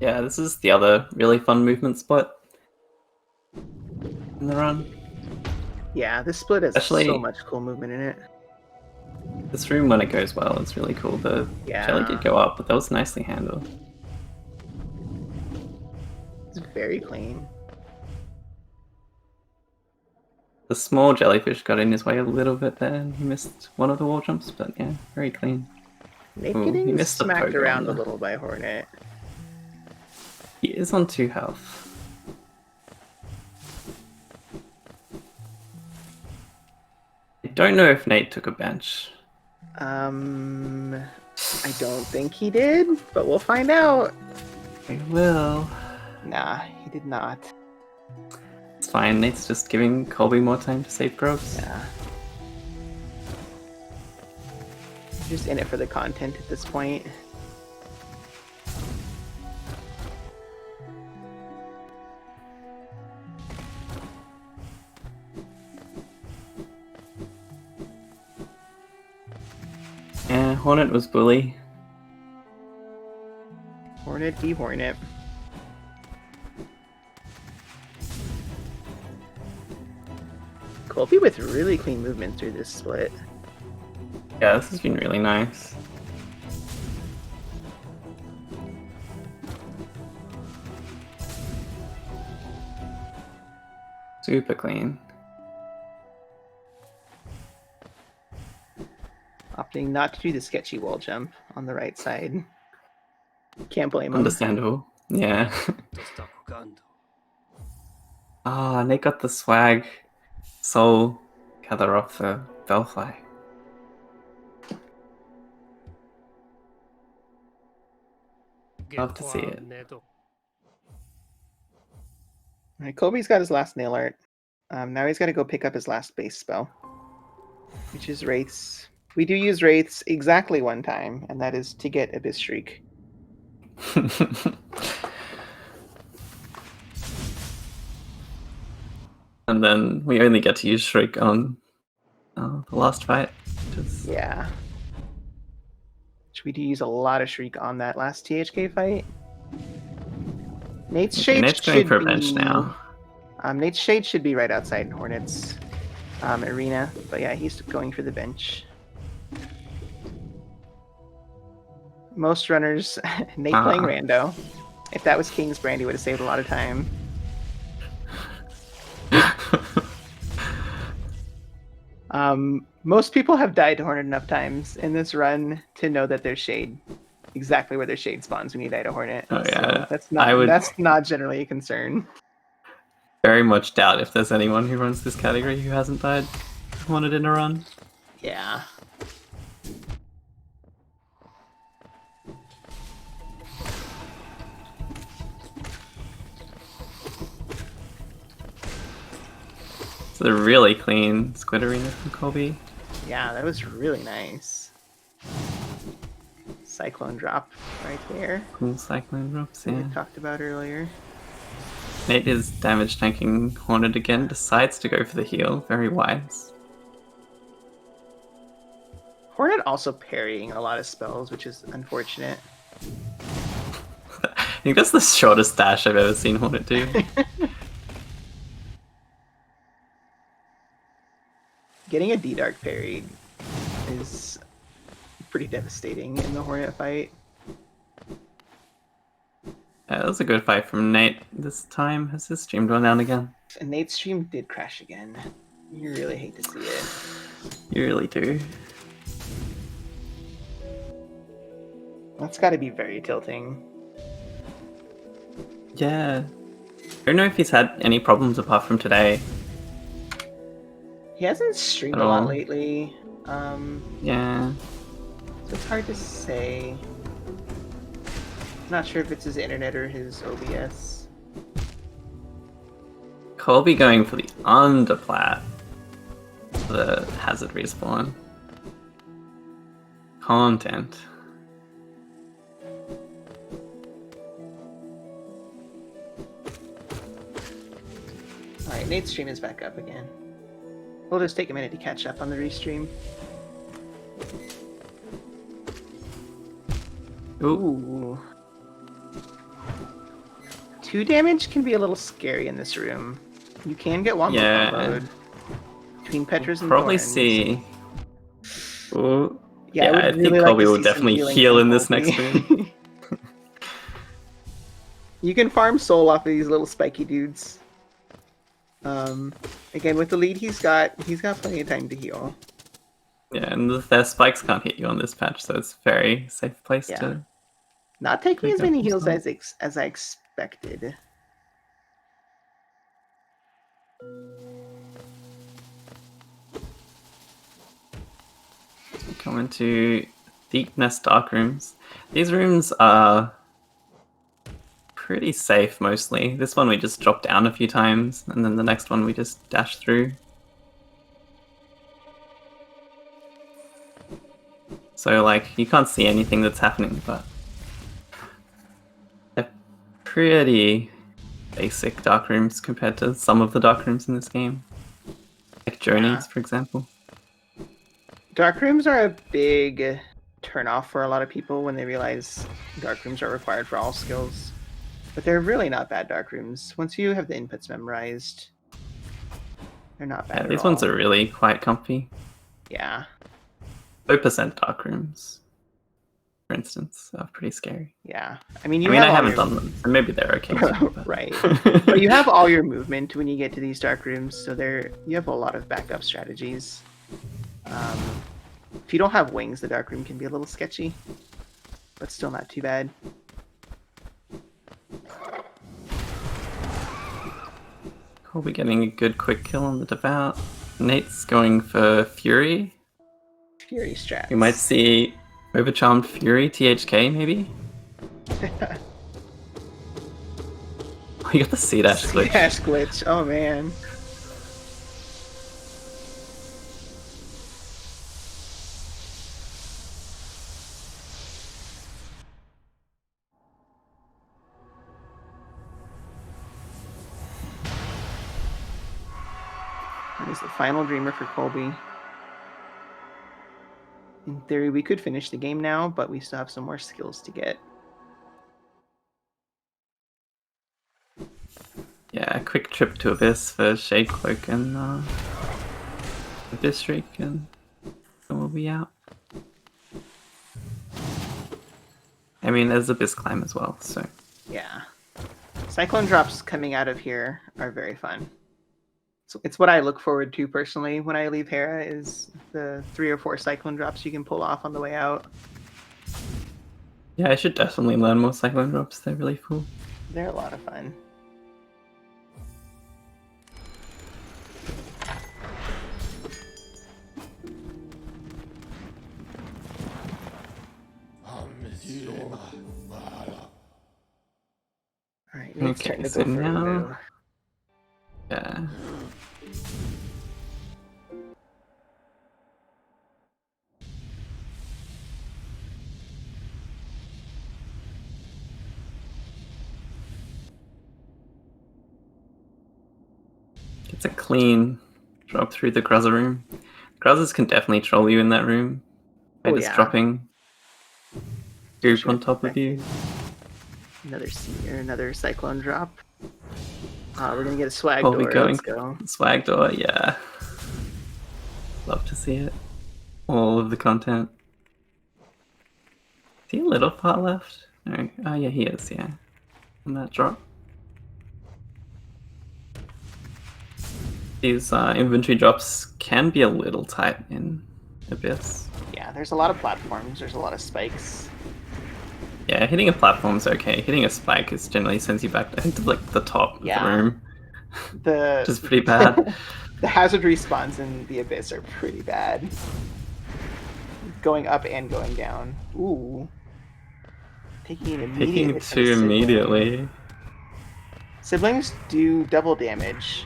Yeah, this is the other really fun movement spot in the run. Yeah, this split has so much cool movement in it. This room, when it goes well, it's really cool. The jelly did go up, but that was nicely handled. It's very clean. The small jellyfish got in his way a little bit there, and he missed one of the wall jumps, but yeah, very clean. Nate getting smacked around a little by Hornet. He is on 2 health. I don't know if Nate took a bench. I don't think he did, but we'll find out. We will. Nah, he did not. It's fine, Nate's just giving Colby more time to save grubs. Yeah. Just in it for the content at this point. Yeah, Hornet was bully. Hornet v Hornet. Colby with really clean movement through this split. Yeah, this has been really nice. Super clean. Opting not to do the sketchy wall jump on the right side. Can't blame him. Understandable. Yeah. Ah, Nate got the swag. Soul gather off the Bellfly. Love to see it. Alright, Colby's got his last nail art. Now he's got to go pick up his last base spell, which is Wraiths. We do use Wraiths exactly one time, and that is to get Abyss Shriek. And then we only get to use Shriek on the last fight. Yeah. Which we do use a lot of Shriek on that last THK fight. Nate's Shade Nate's going for a bench now. Nate's Shade should be right outside Hornet's arena, but yeah, he's going for the bench. Most runners, Nate playing Rando. If that was King's brand, he would have saved a lot of time. Most people have died to Hornet enough times in this run to know that there's Shade. Exactly where their Shade spawns when you die to Hornet. Oh yeah, so that's not generally a concern. Very much doubt if there's anyone who runs this category who hasn't died Hornet in a run. Yeah. It's a really clean Squid Arena from Colby. Yeah, that was really nice. Cyclone drop right there. Cool cyclone drops, yeah. We talked about earlier. Nate is damage tanking Hornet again, decides to go for the heal. Very wise. Hornet also parrying a lot of spells, which is unfortunate. I think that's the shortest dash I've ever seen Hornet do. Getting a D-Dark parried is pretty devastating in the Hornet fight. That was a good fight from Nate this time. Has his stream gone down again? And Nate's stream did crash again. You really hate to see it. You really do. That's got to be very tilting. Yeah. I don't know if he's had any problems apart from today. He hasn't streamed At a lot all. lately. Yeah. So it's hard to say. Not sure if it's his internet or his OBS. Colby going for the underplat. The hazard respawn. Content. Alright, Nate's stream is back up again. We'll just take a minute to catch up on the restream. Ooh. 2 damage can be a little scary in this room. You can get one comboed between Petras and probably Thorns. see. Ooh. Yeah, I think Colby will definitely heal in this next room. You can farm soul off of these little spiky dudes. Again, with the lead he's got plenty of time to heal. Yeah, and their spikes can't hit you on this patch, so it's a very safe place to... Not taking as many heals as I expected. Come into Deep Nest Dark Rooms. These rooms are pretty safe mostly. This one we just drop down a few times, and then the next one we just dash through. So like, you can't see anything that's happening, but they're pretty basic dark rooms compared to some of the dark rooms in this game. Like Journeys, for example. Dark rooms are a big turnoff for a lot of people when they realize dark rooms are required for all skills. But they're really not bad dark rooms. Once you have the inputs memorized, they're not bad at all. These ones are really quite comfy. Yeah. 0% dark rooms, for instance, are pretty scary. Yeah. I mean, I haven't done them, so maybe they're okay too, but... Right. But you have all your movement when you get to these dark rooms, so you have a lot of backup strategies. If you don't have wings, the dark room can be a little sketchy, but still not too bad. Colby getting a good quick kill on the Devout. Nate's going for Fury. Fury strats. We might see Overcharmed Fury THK, maybe? Oh, you got the C-dash glitch. C-dash glitch, oh man. That is the final Dreamer for Colby. In theory, we could finish the game now, but we still have some more skills to get. Yeah, a quick trip to Abyss for Shade Cloak and Abyss Streak, and then we'll be out. I mean, there's Abyss Climb as well, so... Yeah. Cyclone drops coming out of here are very fun. So it's what I look forward to personally when I leave Hera, is the 3 or 4 Cyclone drops you can pull off on the way out. Yeah, I should definitely learn more Cyclone drops, they're really cool. They're a lot of fun. Alright, Nate's Okay, starting to so go for a now... move. Yeah. It's a clean drop through the Gruzzer room. Gruzzers can definitely troll you in that room by just dropping goop on top of you. Another senior, another Cyclone drop. We're gonna get a swag Probably door. going Let's go. swag door, yeah. Love to see it. All of the content. he a little far left? No. Oh yeah, he is, yeah. On that drop. These inventory drops can be a little tight in Abyss. Yeah, there's a lot of platforms, there's a lot of spikes. Yeah, hitting a platform's okay. Hitting a spike is generally sends you back into like the top of the room. Which is pretty bad. The hazard respawns in the Abyss are pretty bad. Going up and going down. Ooh. Taking an immediate hit from two sibling. immediately. Siblings do double damage.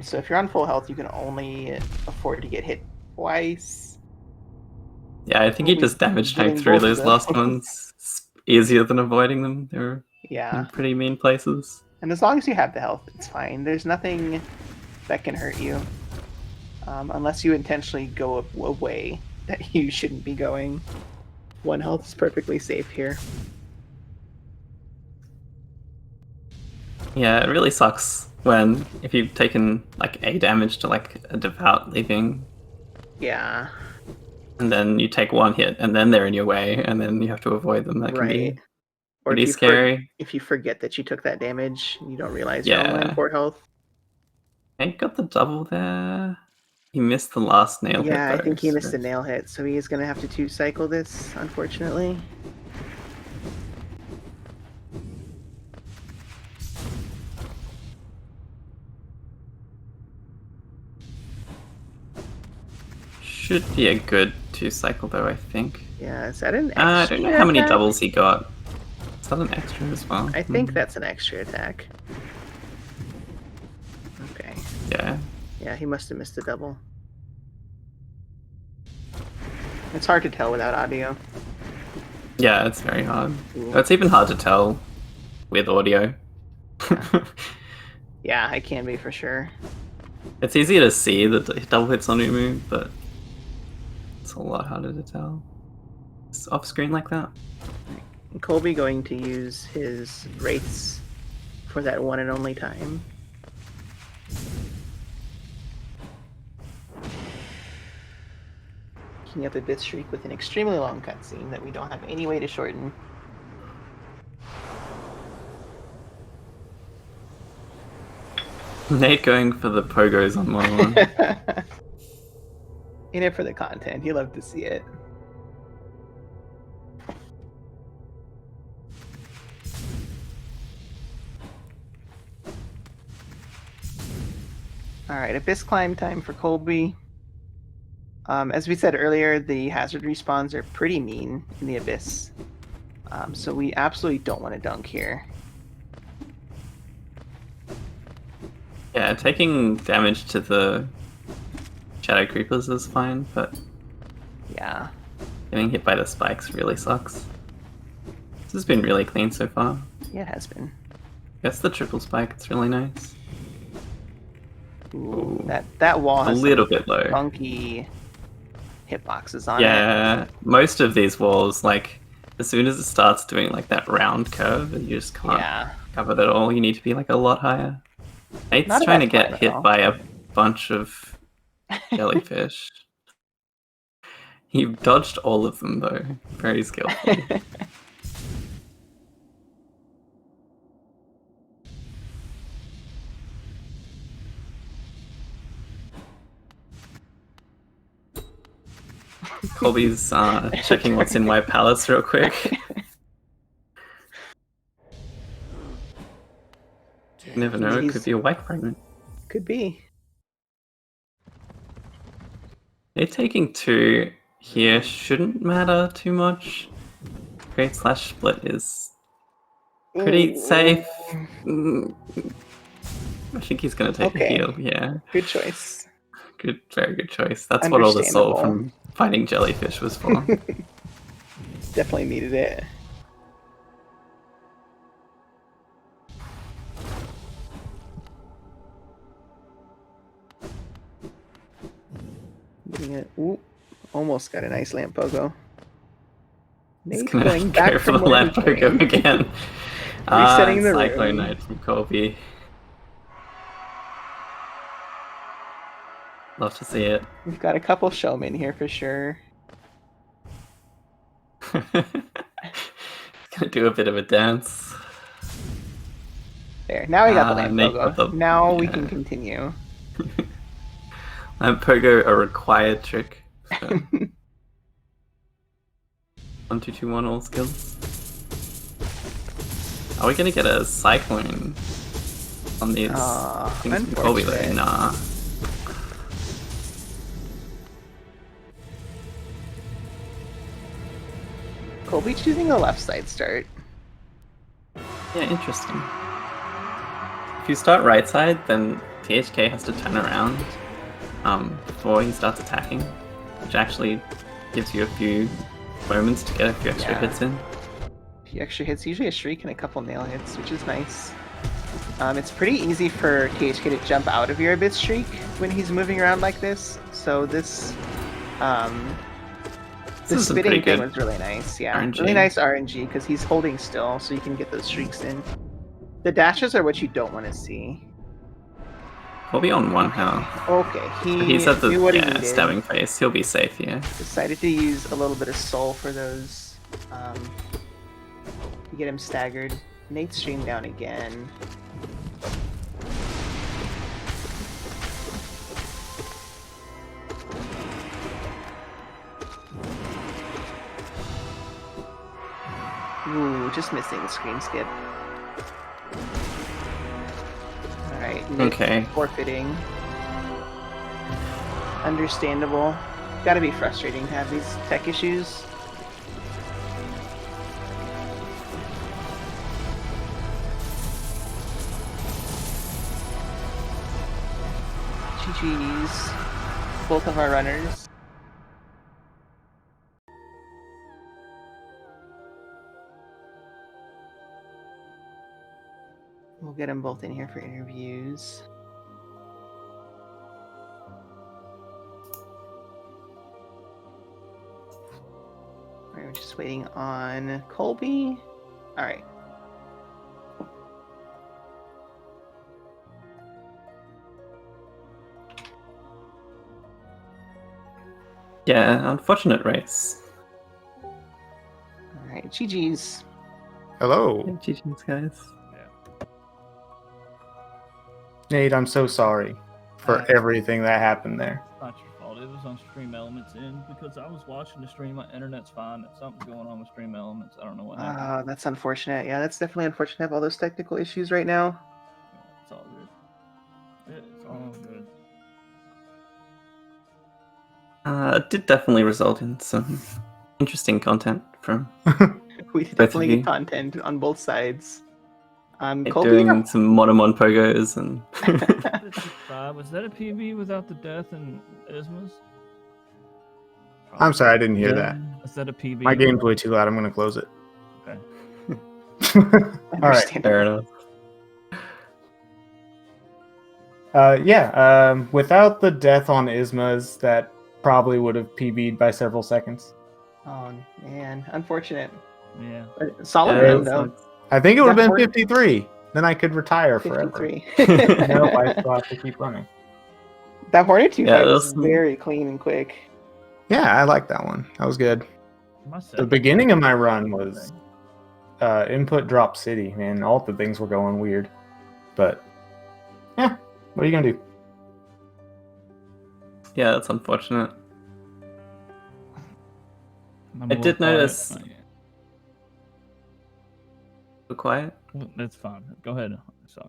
So if you're on full health, you can only afford to get hit twice. Yeah, I think he just damage tanked through those last ones. It's easier than avoiding them. They're in pretty mean places. And as long as you have the health, it's fine. There's nothing that can hurt you. Unless you intentionally go away that you shouldn't be going. 1 health is perfectly safe here. Yeah, it really sucks when if you've taken like A damage to like a devout leaving. Yeah. And then you take 1 hit and then they're in your way and then you have to avoid them. That can be pretty scary. If you forget that you took that damage, you don't realize you're only on 4 health. He got the double there. He missed the last nail hit. Yeah, I think he missed the nail hit, so he is going to have to 2-cycle this, unfortunately. Should be a good 2-cycle though, I think. Yeah, is that an extra I don't know how many attack? doubles he got. Is that an extra as well? I think that's an extra attack. Okay. Yeah. Yeah, he must have missed a double. It's hard to tell without audio. Yeah, it's very hard. It's even hard to tell with audio. Yeah, it can be for sure. It's easier to see the double hits on Umu, but it's a lot harder to tell. It's off screen like that. Colby going to use his wraiths for that one and only time. Picking up a bit streak with an extremely long cutscene that we don't have any way to shorten. Nate going for the pogos on 1-1. In it for the content. You love to see it. Alright, Abyss climb time for Colby. As we said earlier, the hazard respawns are pretty mean in the Abyss. So we absolutely don't want to dunk here. Yeah, taking damage to the Shadow Creepers is fine, but yeah, getting hit by the spikes really sucks. This has been really clean so far. Yeah, it has been. I guess the triple spike, it's really nice. Ooh, that wall has a little bit low. Funky hitboxes on it. Yeah, most of these walls, like, as soon as it starts doing like that round curve, you just can't cover that all. You need to be like a lot higher. Nate's trying to get hit by a bunch of jellyfish. He dodged all of them though. Very skillful. Colby's checking what's in my palace real quick. You never know, it could be a wife pregnant. Could be. They're taking 2 here shouldn't matter too much. Crate/split is pretty safe. I think he's gonna take a heal, yeah. Good choice. Good, very good choice. That's what all the soul from fighting jellyfish was for. Definitely needed it. Ooh, almost got a nice lamp pogo. He's going back for the lamp pogo again. Resetting the Cyclone Knight from Colby. Love to see it. We've got a couple showmen here for sure. Gonna do a bit of a dance. There. Now we got the lamp Nate logo. got the- Now we yeah. can continue. Lamp pogo, a required trick. So. 1, 2, 2, 1, all skills. Are we gonna get a cyclone on these things from Colby though? Nah. Colby choosing a left side start. Yeah, interesting. If you start right side, then THK has to turn around before he starts attacking, which actually gives you a few moments to get a few extra hits in. A few extra hits, usually a shriek and a couple nail hits, which is nice. It's pretty easy for THK to jump out of your Abyss Shriek when he's moving around like this, so this the spitting thing was really nice, yeah. RNG. Really nice RNG, because he's holding still, so you can get those shrieks in. The dashes are what you don't want to see. He'll be on 1 health. Okay, he's at the stabbing face. He'll be safe here. Decided to use a little bit of soul for those. To get him staggered. Nate's stream down again. Ooh, just missing the screen skip. Alright, Nate's forfeiting. Understandable. Gotta be frustrating to have these tech issues. GG's. Both of our runners. We'll get them both in here for interviews. We're just waiting on Colby. All right. Yeah, unfortunate race. All right, GG's. Hello. Hey, GG's, guys. Nate, I'm so sorry for everything that happened there. It's not your fault. It was on Stream Elements and because I was watching the stream, my internet's fine. Something's going on with Stream Elements. I don't know what happened. That's unfortunate. Yeah, that's definitely unfortunate to have all those technical issues right now. It's all good. It's all good. It did definitely result in some interesting content from we definitely get content on both sides. Colby, doing some Monomon pogos and. Was that a PB without the death and Ismas? I'm sorry, I didn't hear that. Is that a PB? My game's way too loud. I'm gonna close it. Okay. All right. Fair enough. Without the death on Ismas, that probably would have PB'd by several seconds. Oh man, unfortunate. Yeah. Solid round though. I think it would have been 53. Then I could retire 53. forever. No, I still have to keep running. That Hornet 2 fight was very clean and quick. Yeah, I like that one. That was good. The beginning of my run was input drop city, man. All the things were going weird. But, yeah, what are you going to do? Yeah, that's unfortunate. I did notice... Quiet? That's fine. Go ahead. Sorry.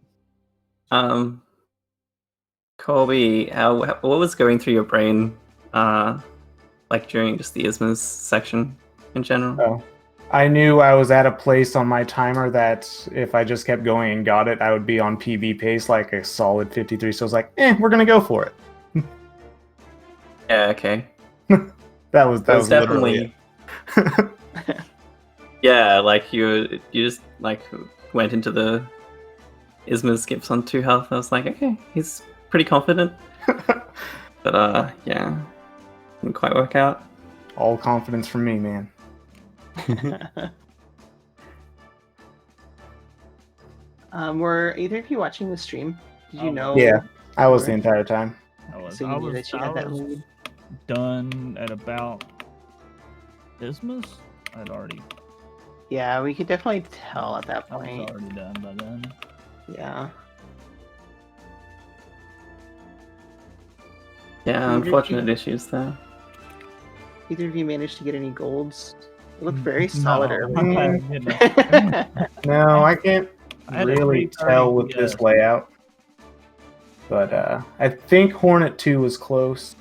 Colby, what was going through your brain, like during just the Ismas section in general? Oh, I knew I was at a place on my timer that if I just kept going and got it, I would be on PB pace like a solid 53. So I was like, we're gonna go for it. Yeah. Okay. that was definitely. Yeah, like you just like went into the Ismas skips on 2 health. I was like, okay, he's pretty confident. But yeah, didn't quite work out. All confidence from me, man. Were either of you watching the stream? Did you know? Yeah, I was the entire time. So you knew that you had that lead? Done at about Ismas. I'd already. Yeah, we could definitely tell at that I was point. already done by then. Yeah. Yeah, unfortunate issues there. Either of you managed to get any golds? It looked very No, solid I'm earlier. not getting No, I can't I had a really 330 tell with this PS. layout. But I think Hornet 2 was close.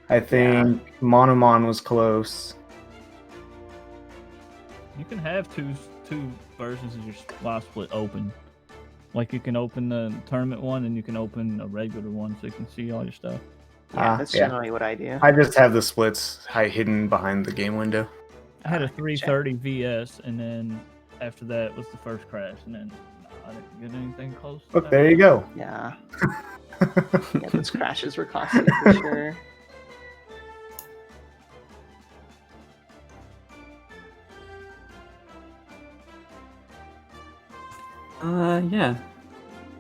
I think Monomon was close. You can have two versions of your live split open. Like you can open the tournament one and you can open a regular one so you can see all your stuff. Yeah, that's generally what I do. I just have the splits hidden behind the game window. I had a 330 VS, and then after that was the first crash, and then I didn't get anything close. Look, there you go. Yeah. Yeah, those crashes were costly for sure. Yeah.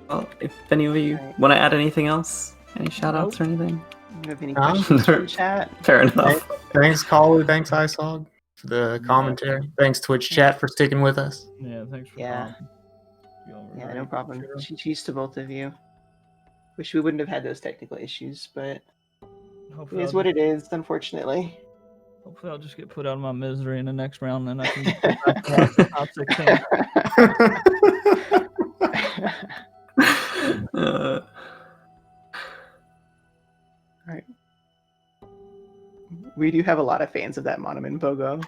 Well, if any of you want to add anything else, any shout outs or anything? Do you have any questions from chat? Fair enough. Thanks, Colby. Thanks, ISOG, for the commentary. Thanks, Twitch chat, for sticking with us. Yeah, thanks for Yeah, no problem. GG's to both of you. Wish we wouldn't have had those technical issues, but it is what it is, unfortunately. Hopefully I'll just get put out of my misery in the next round, and then I can get back to the top 16. All right. We do have a lot of fans of that Monoman Pogo.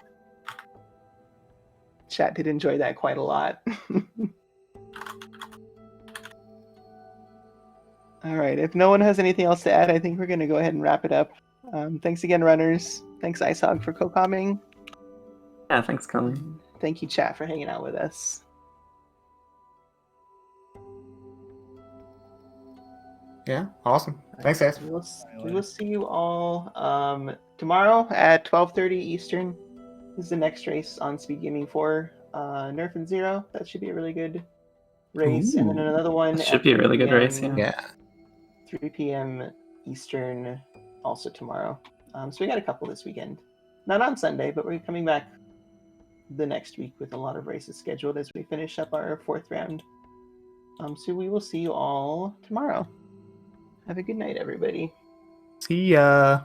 Chat did enjoy that quite a lot. All right. If no one has anything else to add, I think we're going to go ahead and wrap it up. Thanks again, runners. Thanks, ISOG, for co-commenting. Yeah, thanks, Colin. Thank you, chat, for hanging out with us. Yeah, awesome. Thanks, guys. We will see you all tomorrow at 12:30 Eastern. This is the next race on SpeedGaming 4, Nerf and Zero. That should be a really good race. And then another one. That should be a really good race, yeah. 3 p.m. Eastern, also tomorrow. So we got a couple this weekend. Not on Sunday, but we're coming back the next week with a lot of races scheduled as we finish up our 4th round. So we will see you all tomorrow. Have a good night, everybody. See ya.